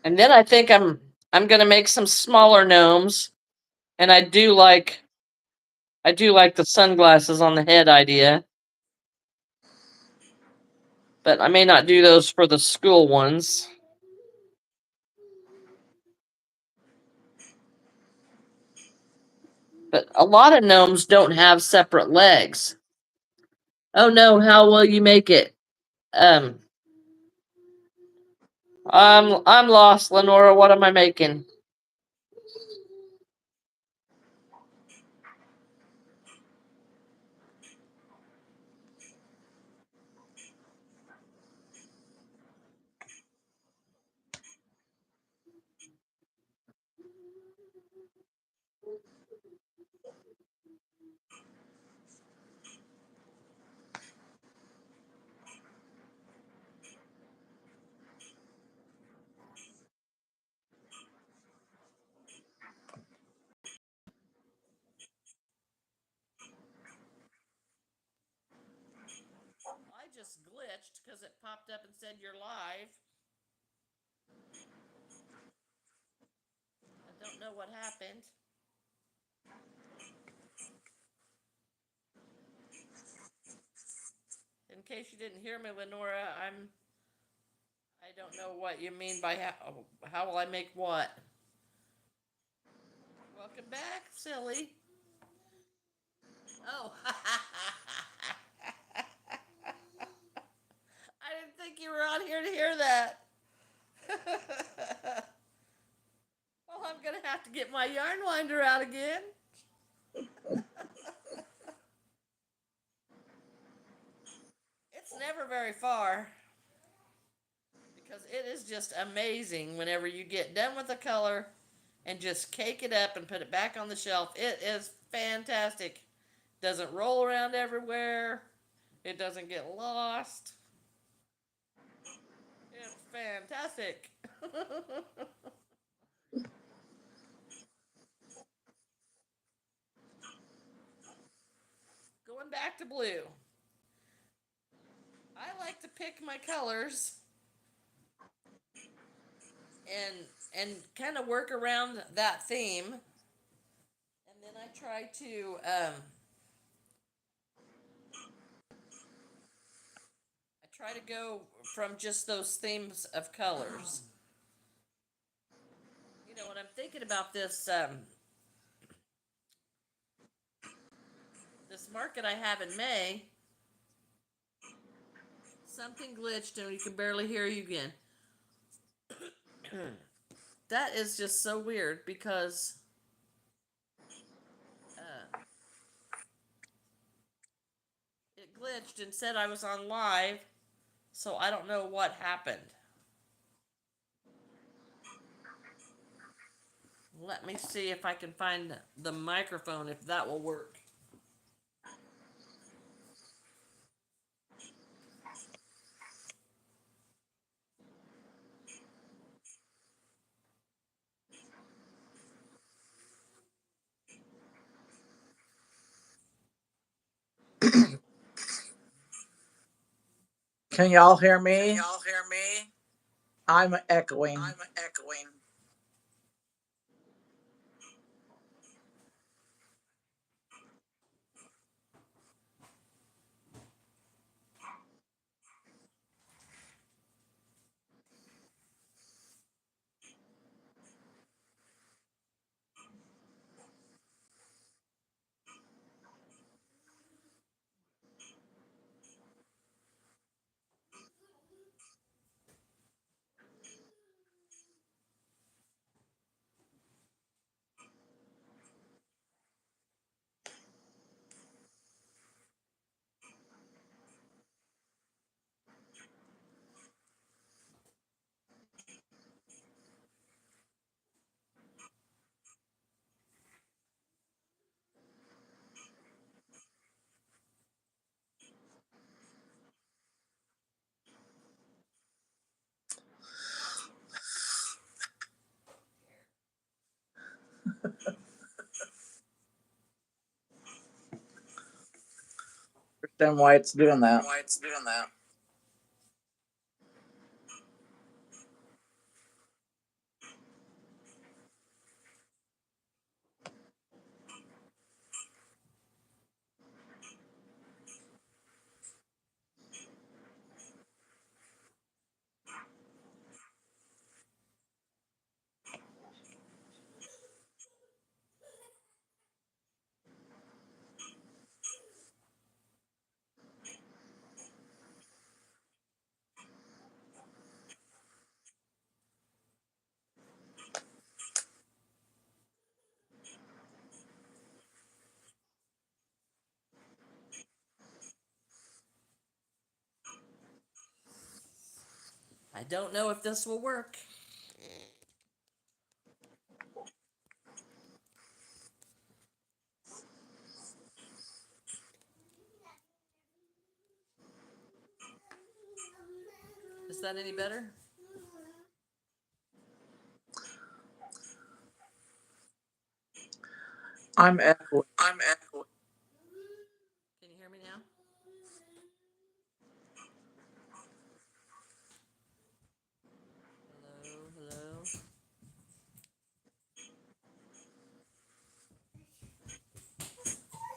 And then I think I'm gonna make some smaller gnomes, and I do like the sunglasses on the head idea, but I may not do those for the school ones. But a lot of gnomes don't have separate legs. Oh no, how will you make it? Um, I'm lost, Lenora. What am I making? I just glitched because it popped up and said you're live. I don't know what happened. In case you didn't hear me, Lenora, I don't know what you mean by how will I make what? Welcome back, silly. Oh. I didn't think you were on here to hear that. Well, I'm going to have to get my yarn winder out again. It's never very far because it is just amazing whenever you get done with a color and just cake it up and put it back on the shelf. It is fantastic. Doesn't roll around everywhere. It doesn't get lost. It's fantastic. Going back to blue. I like to pick my colors and kind of work around that theme. And then I try to go from just those themes of colors. You know, when I'm thinking about this this market I have in May, something glitched and we can barely hear you again. That is just so weird because it glitched and said I was on live, so I don't know what happened. Let me see if I can find the microphone, if that will work. Can y'all hear me? Can y'all hear me? I'm echoing. I'm echoing. Understand why it's doing that. Why it's doing that? I don't know if this will work. Is that any better? I'm echoing. I'm echoing. Can you hear me now? Hello, hello.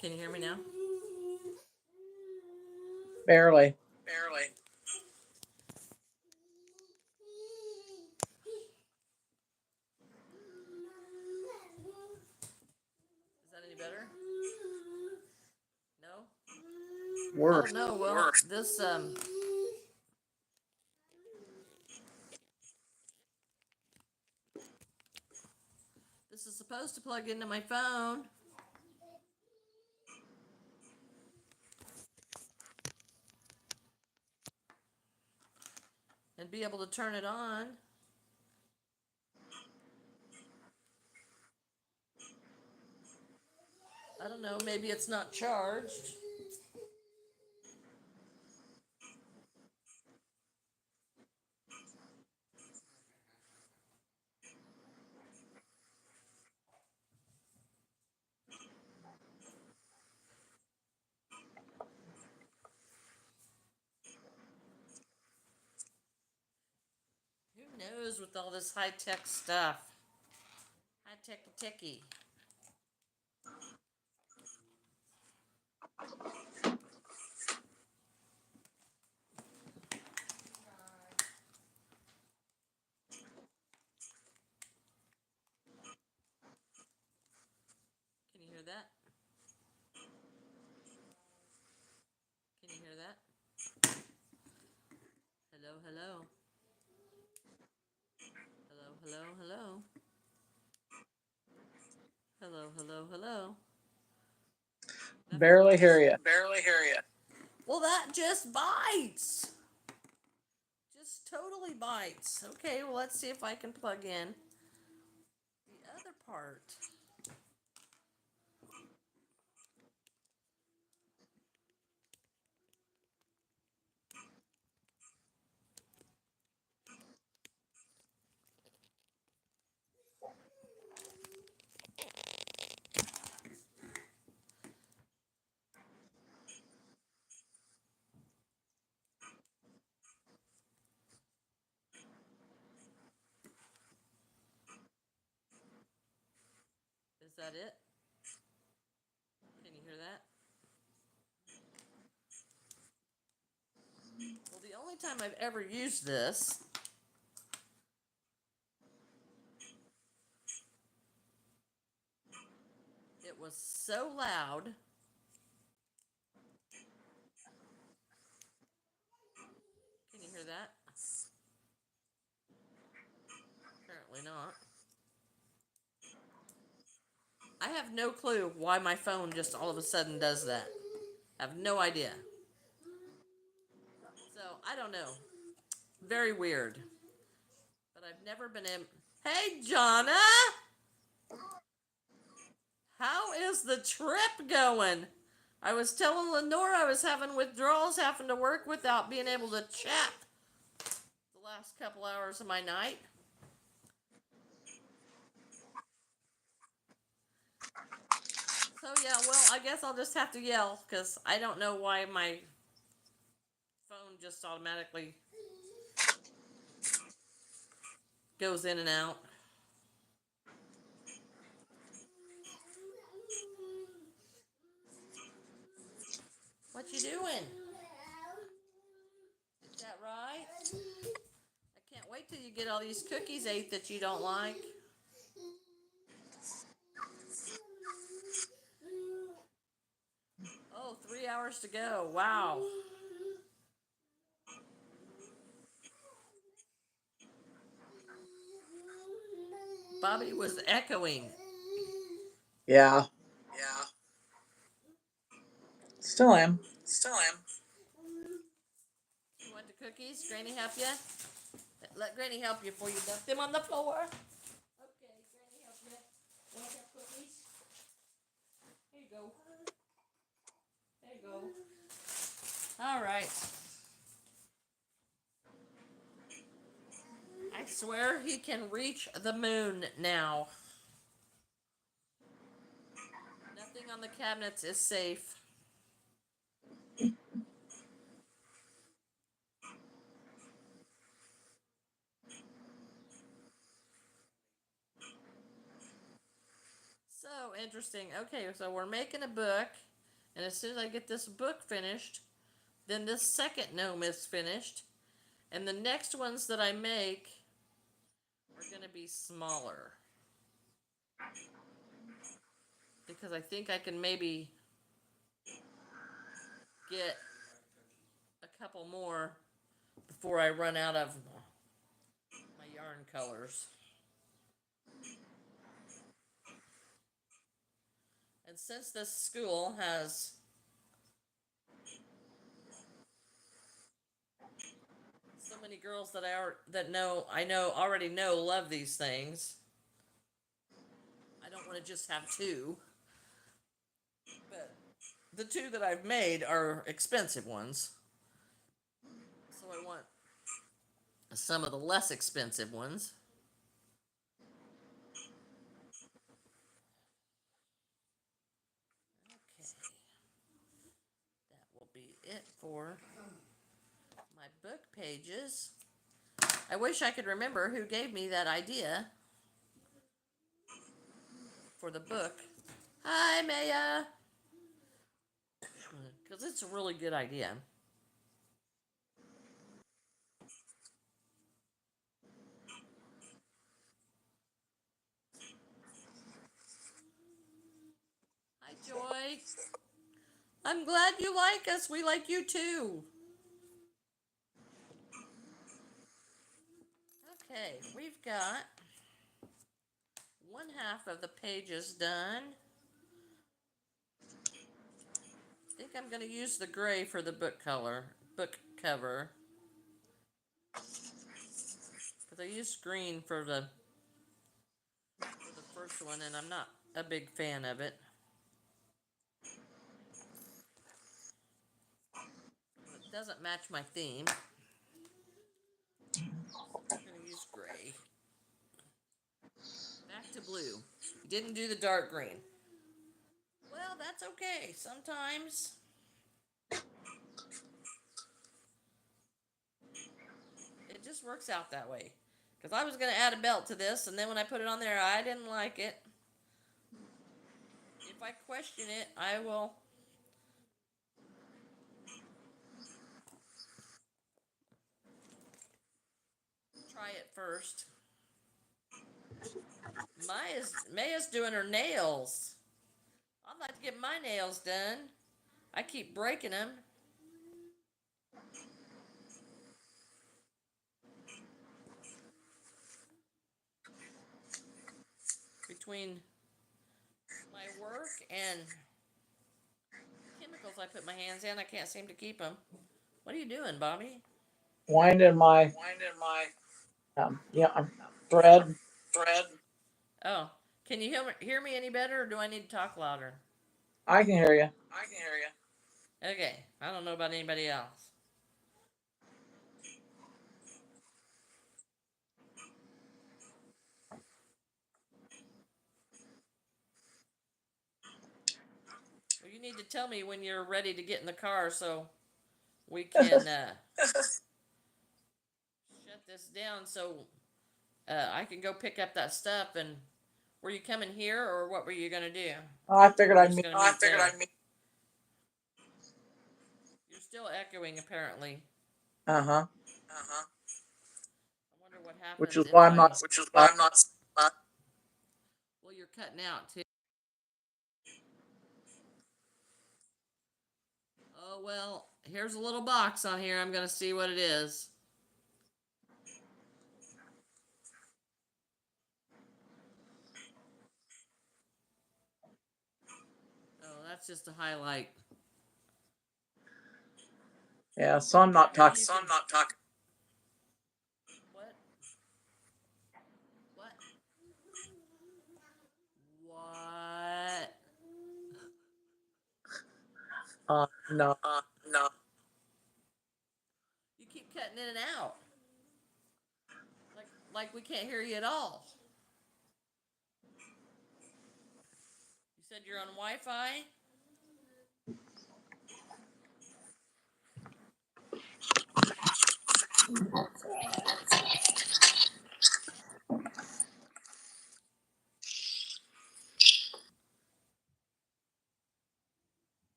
Can you hear me now? Barely. Barely. Is that any better? No? Worse. Oh no, well, Worse. this this is supposed to plug into my phone. And be able to turn it on. I don't know, maybe it's not charged. Who knows with all this high-tech stuff? High-tech techie. Can you hear that? Can you hear that? Hello, hello. Hello, hello, hello. Hello, hello, hello. Barely hear you. Barely hear you. Well, that just bites. Just totally bites. Okay, well, let's see if I can plug in the other part. Is that it? Can you hear that? Well, the only time I've ever used this it was so loud. Can you hear that? Apparently not. I have no clue why my phone just all of a sudden does that. I have no idea. So, I don't know. Very weird. But I've never been in. Hey, Jonna! How is the trip going? I was telling Lenore I was having withdrawals, having to work without being able to chat the last couple hours of my night. So yeah, well, I guess I'll just have to yell because I don't know why my phone just automatically goes in and out. What you doing? Is that right? I can't wait till you get all these cookies ate that you don't like. Oh, 3 hours to go. Wow. Bobbie was echoing. Yeah. Yeah. Still am. Still am. You want the cookies? Granny help ya? let Granny help you before you dump them on the floor. Okay, Granny help you. Want to have cookies? Here you go. There you go. All right. I swear he can reach the moon now. Nothing on the cabinets is safe. So interesting. Okay, so we're making a book, and as soon as I get this book finished, then this second gnome is finished, and the next ones that I make are going to be smaller. Because I think I can maybe get a couple more before I run out of my yarn colors. And since this school has so many girls that already know love these things, I don't want to just have two. But the two that I've made are expensive ones. So I want some of the less expensive ones. Okay. That will be it for my book pages. I wish I could remember who gave me that idea for the book. Hi, Maya. Because it's a really good idea. Hi, Joy. I'm glad you like us. We like you too. Okay, we've got one half of the pages done. I think I'm going to use the gray for the book cover. Because I used green for the first one, and I'm not a big fan of it. It doesn't match my theme. I'm going to use gray. Back to blue. Didn't do the dark green. Well, that's okay. Sometimes it just works out that way. Because I was going to add a belt to this, and then when I put it on there, I didn't like it. If I question it, I will try it first. Maya's doing her nails. I'd like to get my nails done. I keep breaking them. Between my work and chemicals I put my hands in, I can't seem to keep them. What are you doing, Bobbie? Winding my thread. Oh, can you hear me any better, or do I need to talk louder? I can hear you. Okay, I don't know about anybody else. Well, you need to tell me when you're ready to get in the car so we can shut this down so I can go pick up that stuff. And were you coming here, or what were you gonna do? I figured I'd meet. You're still echoing, apparently. Uh-huh. I wonder what happens. Which is why I'm not. Well, you're cutting out too. Oh well, here's a little box on here. I'm gonna see what it is. Oh, that's just a highlight. Yeah, so I'm not talking. What? No. No. You keep cutting in and out. Like we can't hear you at all. You said you're on Wi-Fi?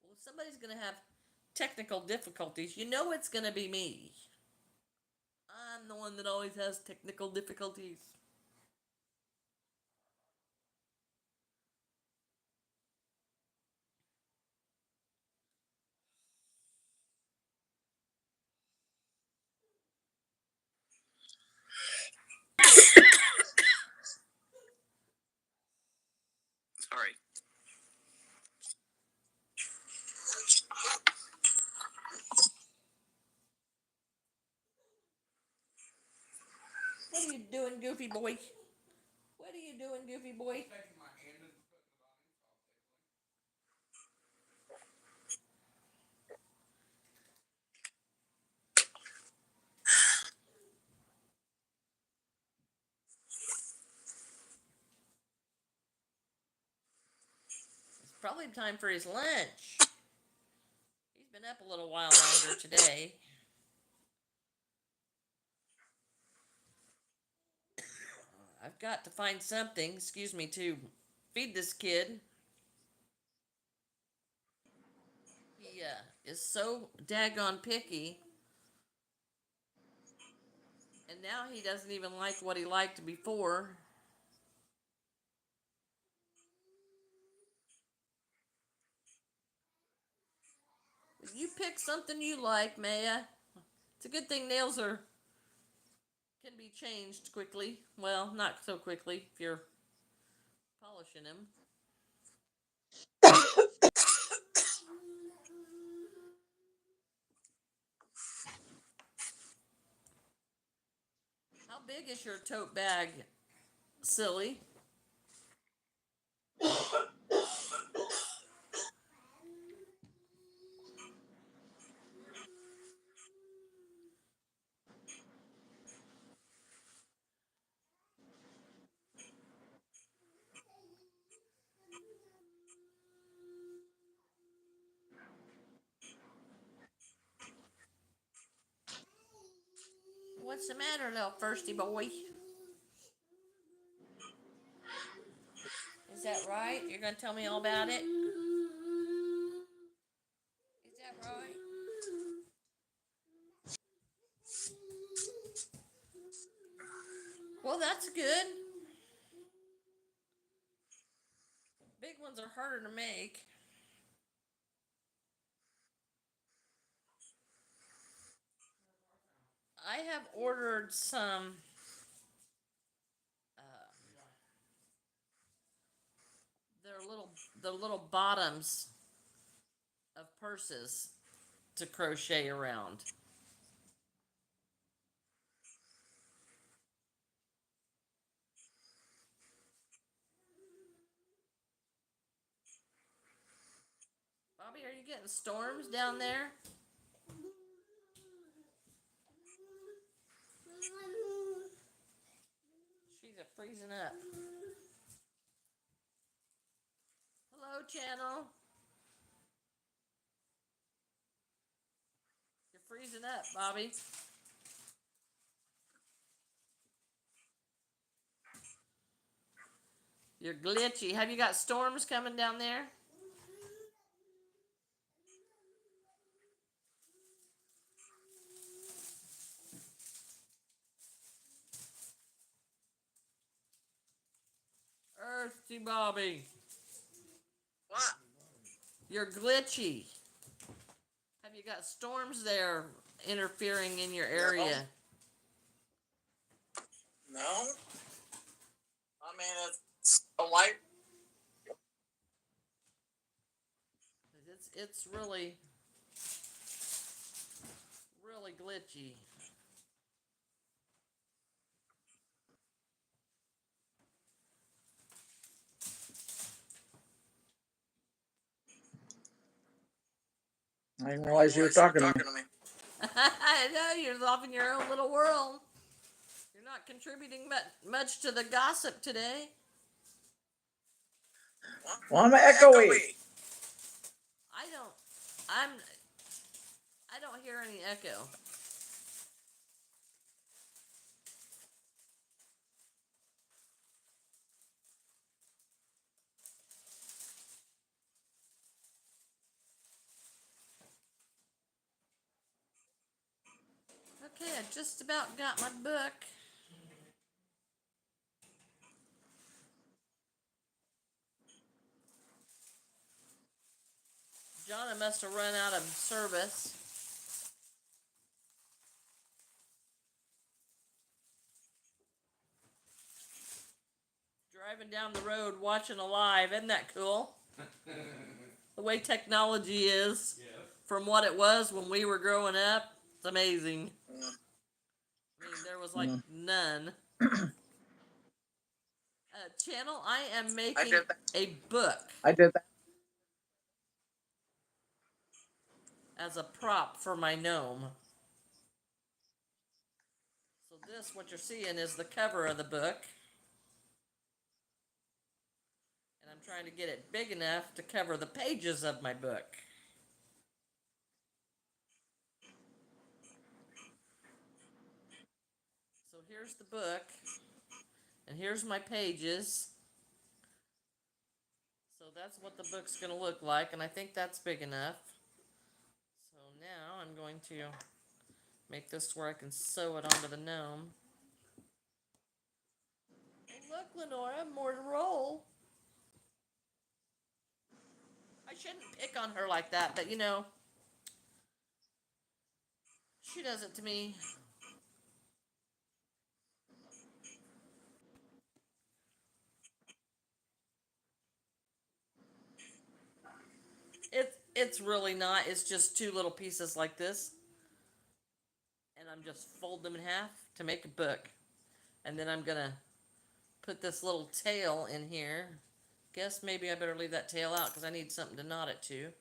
Well, if somebody's gonna have technical difficulties, you know it's gonna be me. I'm the one that always has technical difficulties. Sorry. What are you doing, Goofy boy? What are you doing, Goofy boy? It's probably time for his lunch. He's been up a little while longer today. I've got to find something, excuse me, to feed this kid. He is so daggone picky. And now he doesn't even like what he liked before. You pick something you like, Maya. It's a good thing nails can be changed quickly. Well, not so quickly if you're polishing them. How big is your tote bag, silly? What's the matter, little firsty boy? Is that right? You're gonna tell me all about it? Is that right? Well, that's good. Big ones are harder to make. I have ordered some the little bottoms of purses to crochet around. Bobbie, are you getting storms down there? She's a freezing up. Hello, channel. You're freezing up, Bobbie. You're glitchy. Have you got storms coming down there? Earthy Bobbie. What? You're glitchy. Have you got storms there interfering in your area? No. I mean, it's a light. It's really glitchy. I didn't realize you were talking to me. I know, you're off in your own little world. You're not contributing much to the gossip today. Well, I'm echoey. I don't hear any echo. Okay, I just about got my book. Jonna must have run out of service. Driving down the road watching a live, isn't that cool? The way technology is from what it was when we were growing up, it's amazing. I mean, there was like none. Channel, I am making a book. I did that. As a prop for my gnome. So this, what you're seeing, is the cover of the book. And I'm trying to get it big enough to cover the pages of my book. So here's the book. And here's my pages. So that's what the book's going to look like. And I think that's big enough. So now I'm going to make this where I can sew it onto the gnome. Oh, look, Lenora, more to roll. I shouldn't pick on her like that, but you know, she does it to me. It's really not. It's just two little pieces like this. And I'm just fold them in half to make a book. And then I'm gonna put this little tail in here. Guess maybe I better leave that tail out because I need something to knot it to.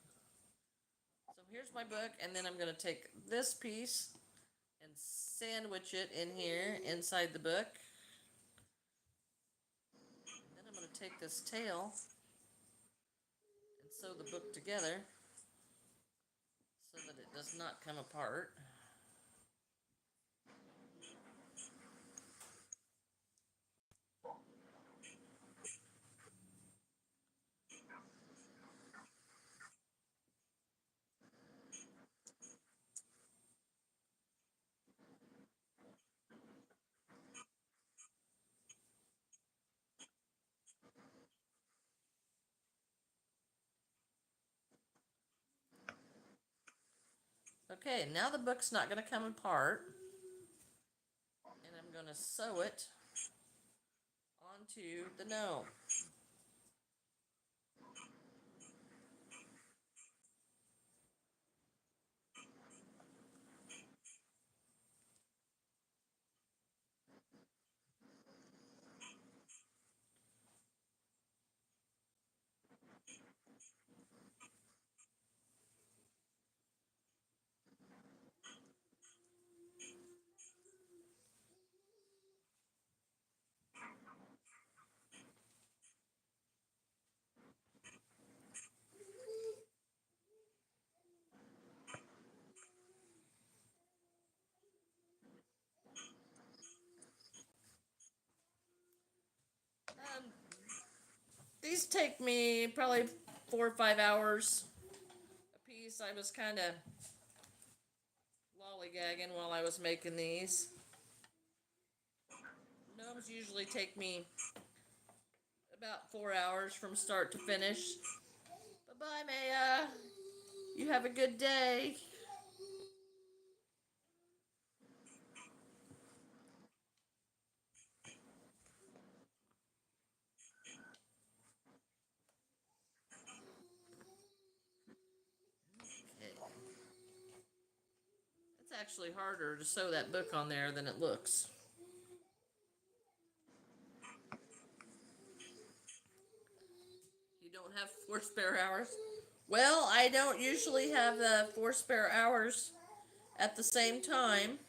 So here's my book, and then I'm gonna take this piece and sandwich it in here inside the book. And then I'm gonna take this tail and sew the book together so that it does not come apart. Okay, now the book's not going to come apart. And I'm going to sew it onto the gnome. These take me probably 4 or 5 hours a piece. I was kind of lollygagging while I was making these. Gnomes usually take me about 4 hours from start to finish. Bye-bye, Maya. You have a good day. Okay. It's actually harder to sew that book on there than it looks. You don't have 4 spare hours? Well, I don't usually have the 4 spare hours at the same time.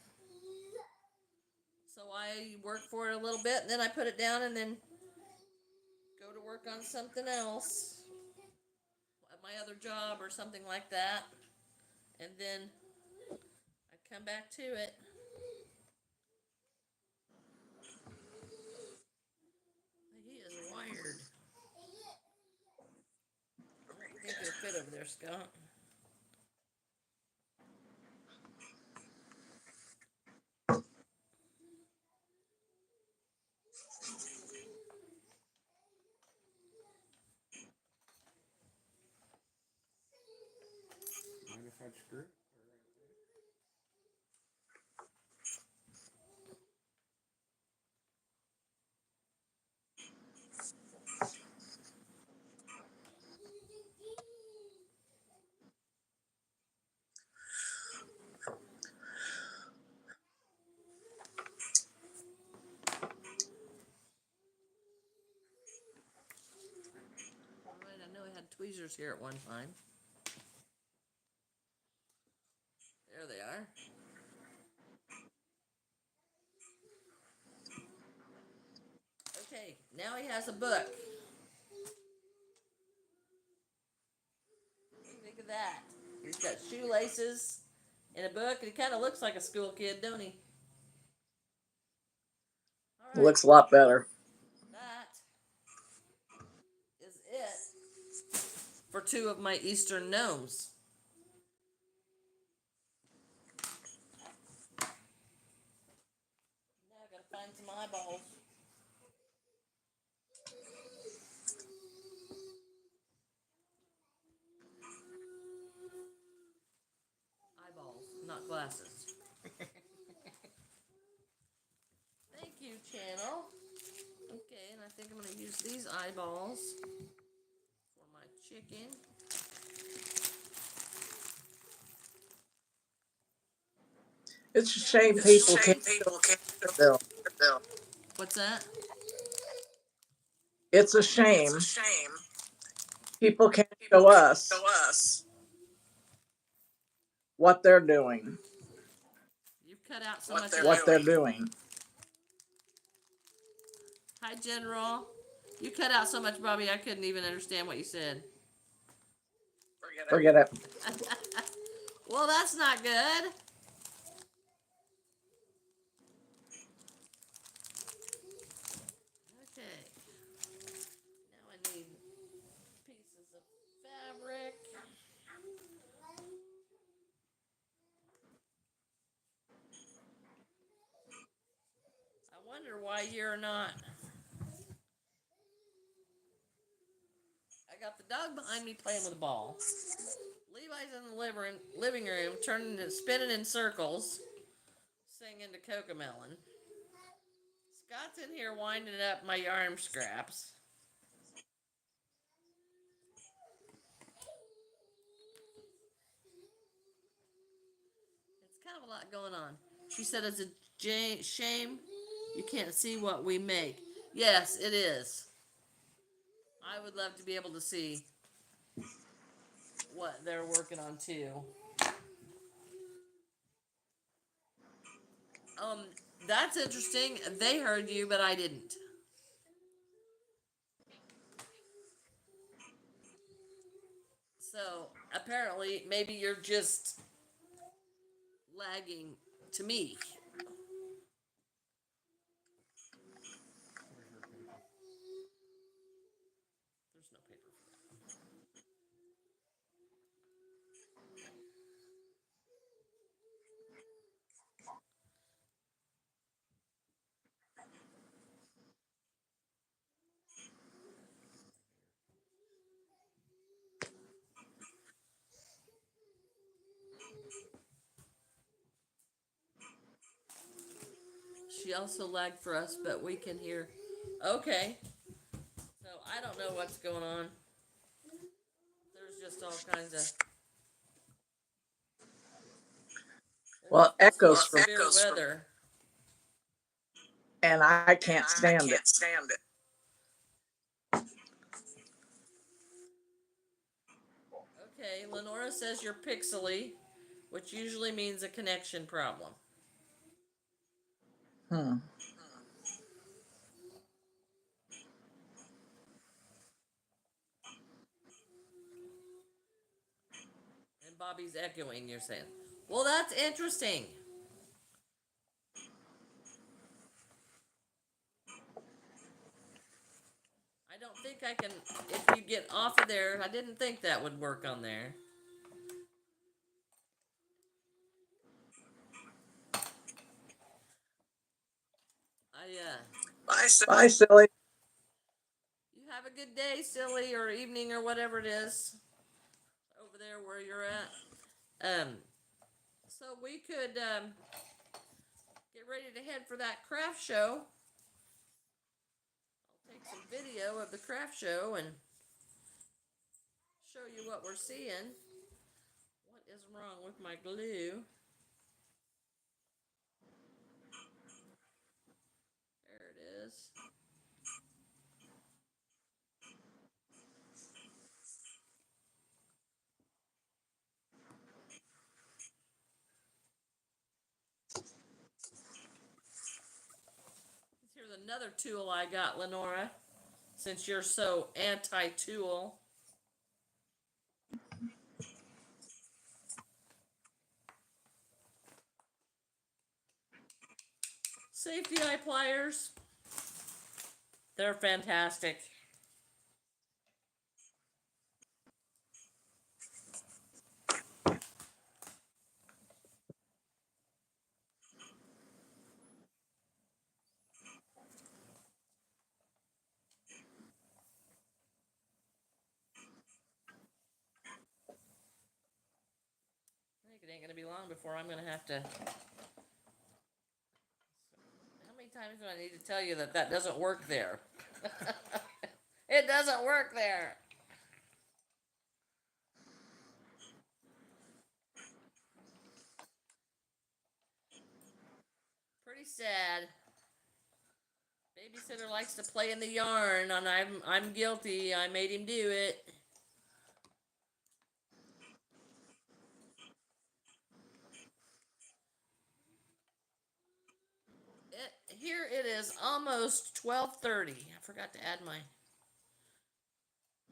So I work for it a little bit, and then I put it down, and then go to work on something else at my other job or something like that. And then I come back to it. He is wired. I don't think he'll fit over there, Scott. Mind if I screw it? Alright, I know I had tweezers here at one time. There they are. Okay, now he has a book. What do you think of that? He's got shoelaces and a book, and he kind of looks like a school kid, don't he? All right. Looks a lot better. That is it for 2 of my Eastern gnomes. Now I gotta find some eyeballs. Eyeballs, not glasses. Thank you, channel. Okay, and I think I'm gonna use these eyeballs for my chicken. It's a shame people can't bill. What's that? It's a shame people can't show us what they're doing. You've cut out so much. What they're doing. Hi, General. You cut out so much, Bobbie, I couldn't even understand what you said. Forget it. Well, that's not good. Okay. Now I need pieces of fabric. I wonder why you're not. I got the dog behind me playing with a ball. Levi's in the living room, spinning in circles, singing to Cocomelon. Scott's in here winding up my yarn scraps. It's kind of a lot going on. She said it's a shame you can't see what we make. Yes, it is. I would love to be able to see what they're working on too. That's interesting. They heard you, but I didn't. So apparently, maybe you're just lagging to me. There's no paper for that. She also lagged for us, but we can hear. Okay. So I don't know what's going on. There's just all kinds of. Well, echoes from severe weather. And I can't stand it. Okay, Lenora says you're pixely, which usually means a connection problem. Hmm. And Bobbie's echoing, you're saying. Well, that's interesting. I don't think I can, if you get off of there, I didn't think that would work on there. Bye, silly. You have a good day, silly, or evening, or whatever it is, over there where you're at. So we could, get ready to head for that craft show. I'll take some video of the craft show and show you what we're seeing. What is wrong with my glue? There it is. Here's another tool I got, Lenora, since you're so anti-tool. Safety eye pliers. They're fantastic. I think it ain't gonna be long before I'm gonna have to. How many times do I need to tell you that that doesn't work there? It doesn't work there. Pretty sad. Babysitter likes to play in the yarn, and I'm guilty. I made him do it. Here it is almost 12:30. I forgot to add my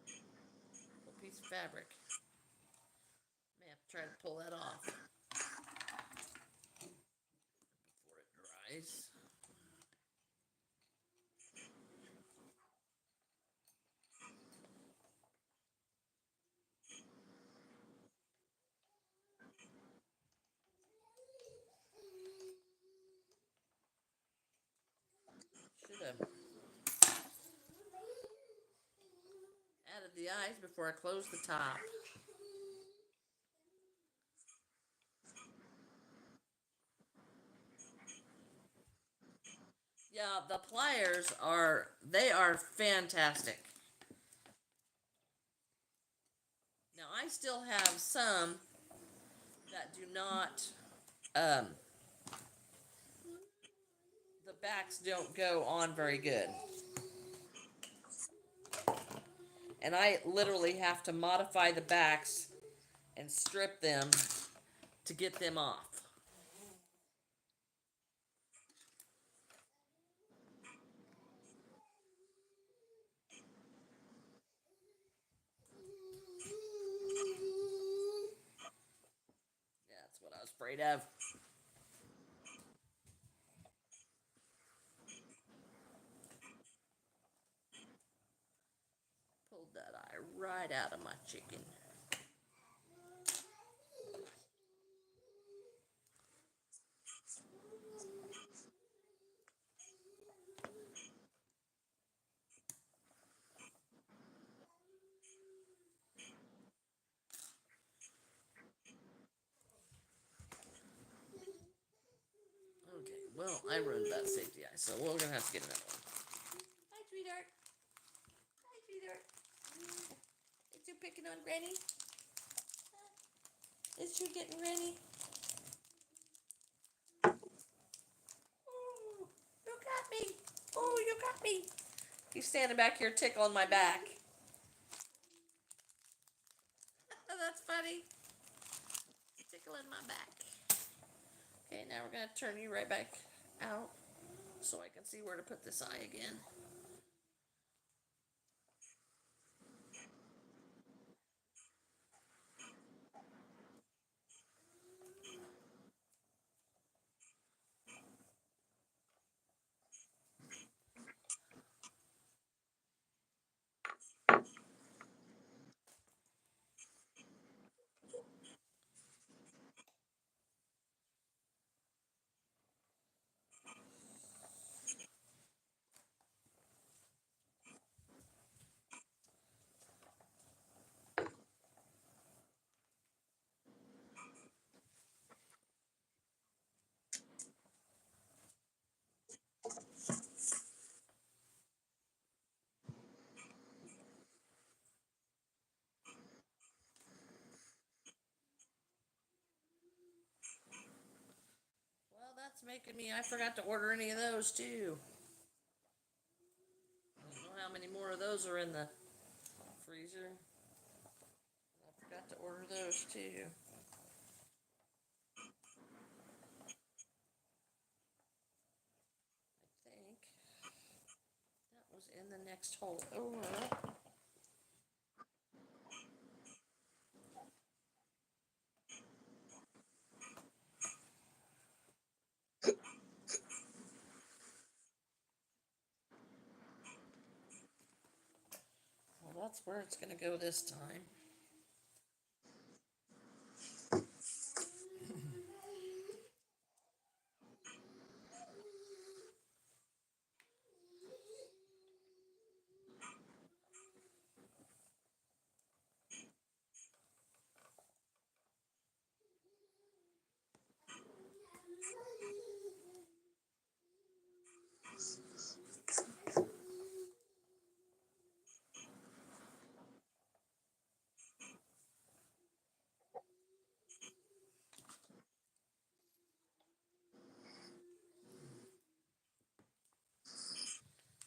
little piece of fabric. May have to try to pull that off before it dries. Should have added the eyes before I closed the top. Yeah, the pliers they are fantastic. Now I still have some that do not, the backs don't go on very good. And I literally have to modify the backs and strip them to get them off. Yeah, that's what I was afraid of. Pulled that eye right out of my chicken. Okay, well, I ruined that safety eye, so we're gonna have to get another one. Hi, sweetheart. Hi, sweetheart. Is you picking on Granny? Is you getting ready? Oh, you got me. Oh, you got me. He's standing back here tickling my back. that's funny. Tickling my back. Okay, now we're gonna turn you right back out so I can see where to put this eye again. Well, that's making me, I forgot to order any of those too. I don't know how many more of those are in the freezer. I forgot to order those too. I think that was in the next hole over. Well, that's where it's gonna go this time.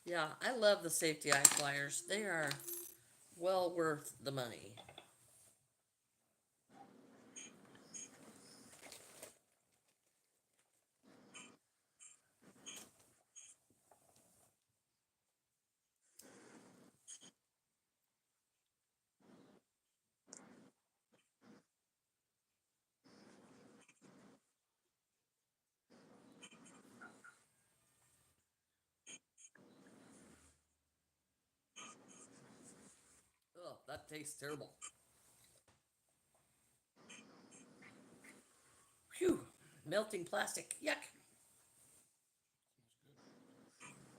Yeah, I love the safety eye pliers. They are well worth the money. Oh, that tastes terrible. Phew, melting plastic. Yuck.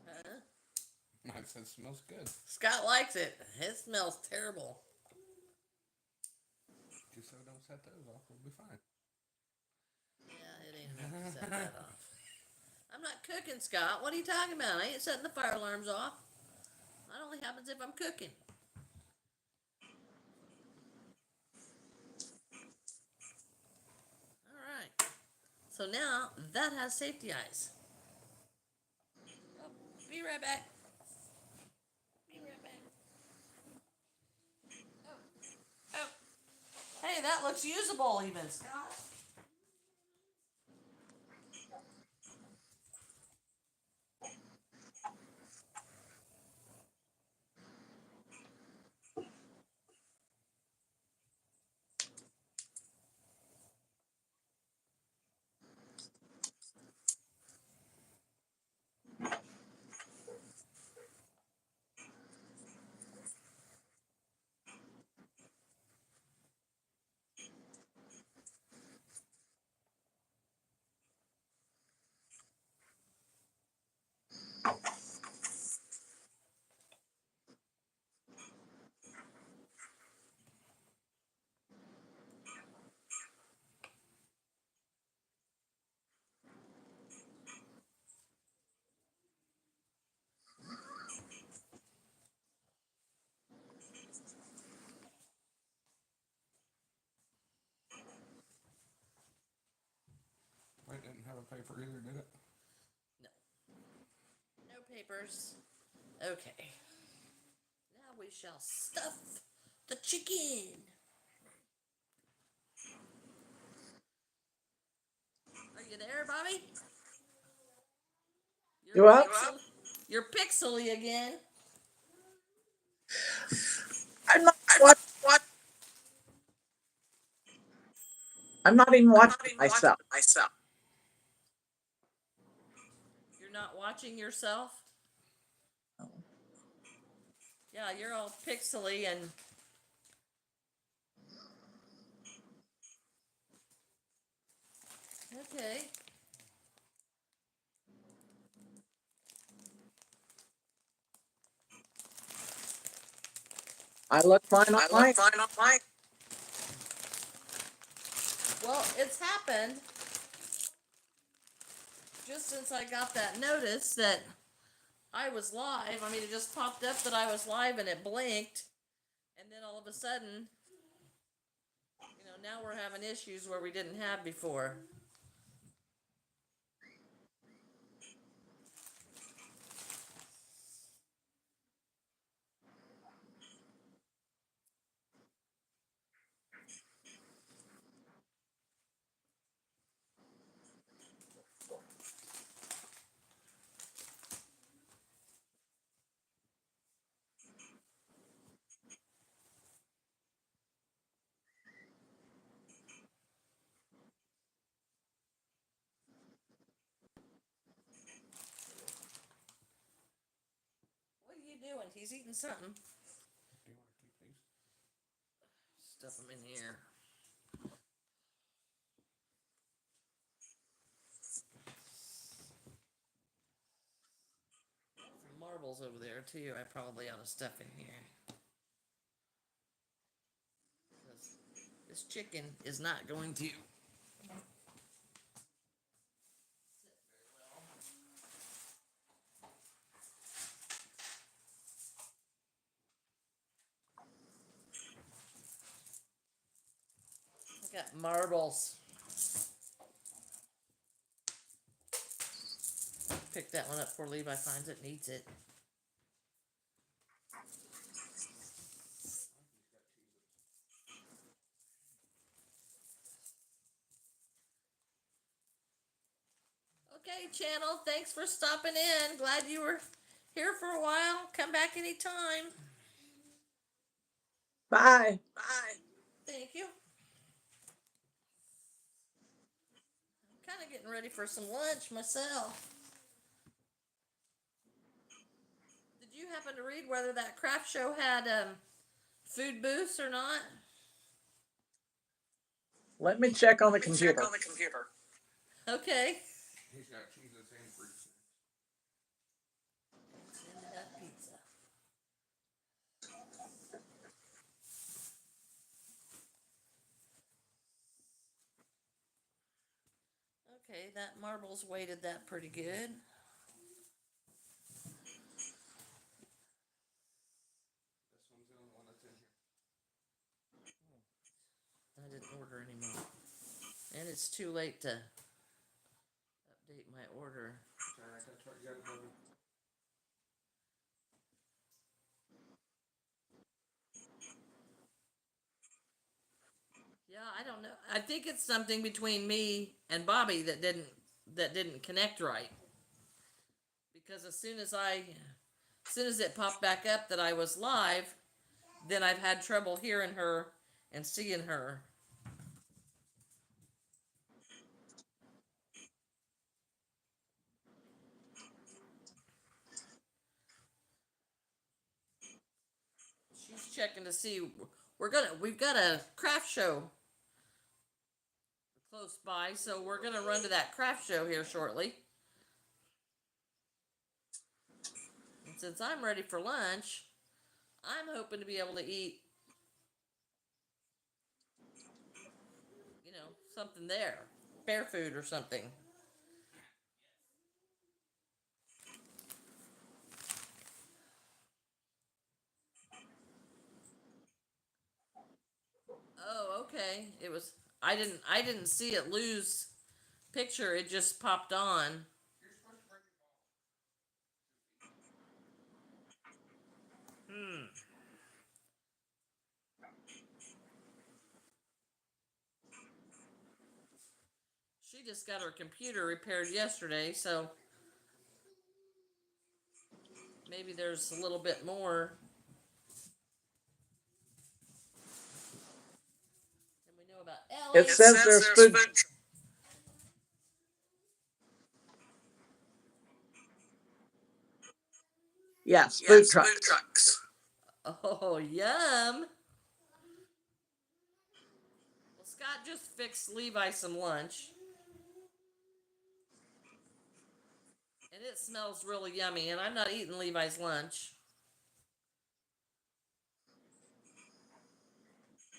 Huh? Mine said smells good. Scott likes it. It smells terrible. Just so don't set those off, we'll be fine. Yeah, it ain't enough to set that off. I'm not cooking, Scott. What are you talking about? I ain't setting the fire alarms off. That only happens if I'm cooking. Alright. So now that has safety eyes. Oh, be right back. Be right back. Oh. Oh. Hey, that looks usable even, Scott. It didn't have a paper either, did it? No. No papers. Okay. Now we shall stuff the chicken. you there, Bobbie? You up? You're pixely again. I'm not what? I'm not even watching myself. You're not watching yourself? Yeah, you're all pixely and okay. I look fine on mine. Well, it's happened just since I got that notice that I was live. I mean, it just popped up that I was live and it blinked. And then all of a sudden, now we're having issues where we didn't have before. What are you doing? He's eating something. Do you want to keep these? Stuff them in here. Some marbles over there too. I probably ought to stuff in here. This chicken is not going to I got marbles. Pick that one up before Levi finds it and eats it. Okay, channel, thanks for stopping in. Glad you were here for a while. Come back anytime. Bye. Thank you. I'm kind of getting ready for some lunch myself. Did you happen to read whether that craft show had food booths or not? Let me check on the computer. Okay. He's got cheeses and fruit snacks. And they have pizza. Okay, that marble's weighted that pretty good. This one's the only one that's in here. I didn't order anymore. And it's too late to update my order. Alright, that's what you got to do. Yeah, I don't know. I think it's something between me and Bobbie that didn't connect right. Because as soon as it popped back up that I was live, then I've had trouble hearing her and seeing her. She's checking to see we've got a craft show close by, so we're gonna run to that craft show here shortly. And since I'm ready for lunch, I'm hoping to be able to eat, something there. Fair food or something. Oh, okay. I didn't see it lose picture, it just popped on. She she just got her computer repaired yesterday, so maybe there's a little bit more than we know about Ellie. It says there's food. Yes, food trucks. Oh, yum. Well, Scott just fixed Levi some lunch. And it smells really yummy, and I'm not eating Levi's lunch.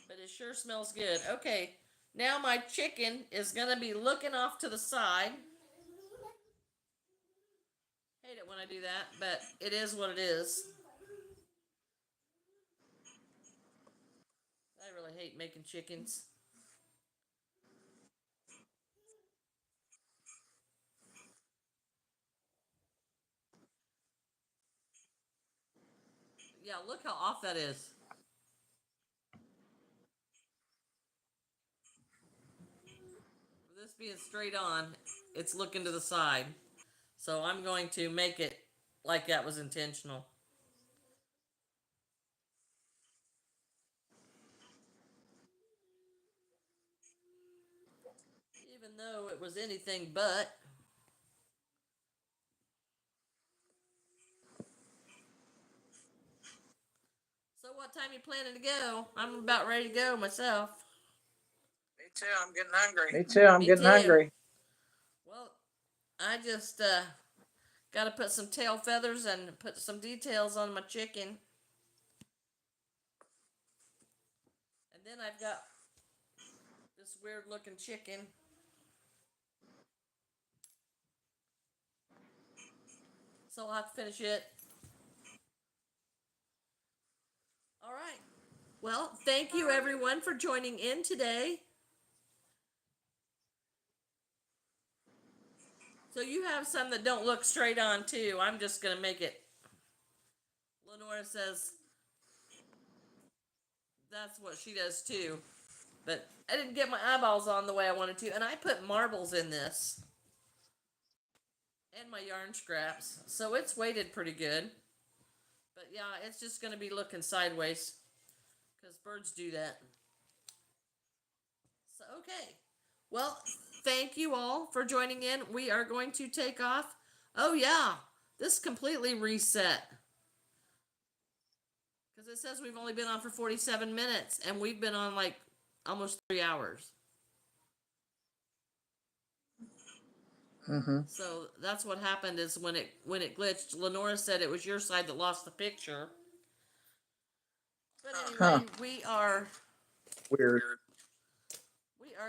But it sure smells good. Okay, now my chicken is going to be looking off to the side. Hate it when I do that, but it is what it is. I really hate making chickens. Yeah, look how off that is. For this being straight on, it's looking to the side. So I'm going to make it like that was intentional. Even though it was anything but. So what time you planning to go? I'm about ready to go myself. Me too. I'm getting hungry. Me too. I'm getting hungry. Well, I just got to put some tail feathers and put some details on my chicken. And then I've got this weird looking chicken. So I'll have to finish it. All right. Well, thank you everyone for joining in today. So you have some that don't look straight on too. I'm just going to make it. Lenora says that's what she does too. But I didn't get my eyeballs on the way I wanted to. And I put marbles in this. And my yarn scraps. So it's weighted pretty good. But yeah, it's just going to be looking sideways. Because birds do that. So, okay. Well, thank you all for joining in. We are going to take off. Oh, yeah. This completely reset. Because it says we've only been on for 47 minutes. And we've been on like almost 3 hours. Mm-hmm. So that's what happened is when it glitched. Lenora said it was your side that lost the picture. But anyway, we are Weird.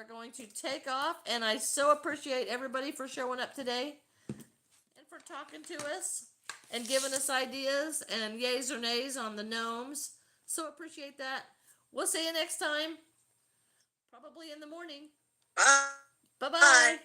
going to take off, and I so appreciate everybody for showing up today and for talking to us and giving us ideas and yays or nays on the gnomes. So appreciate that. We'll see you next time, probably in the morning. Bye. Bye-bye.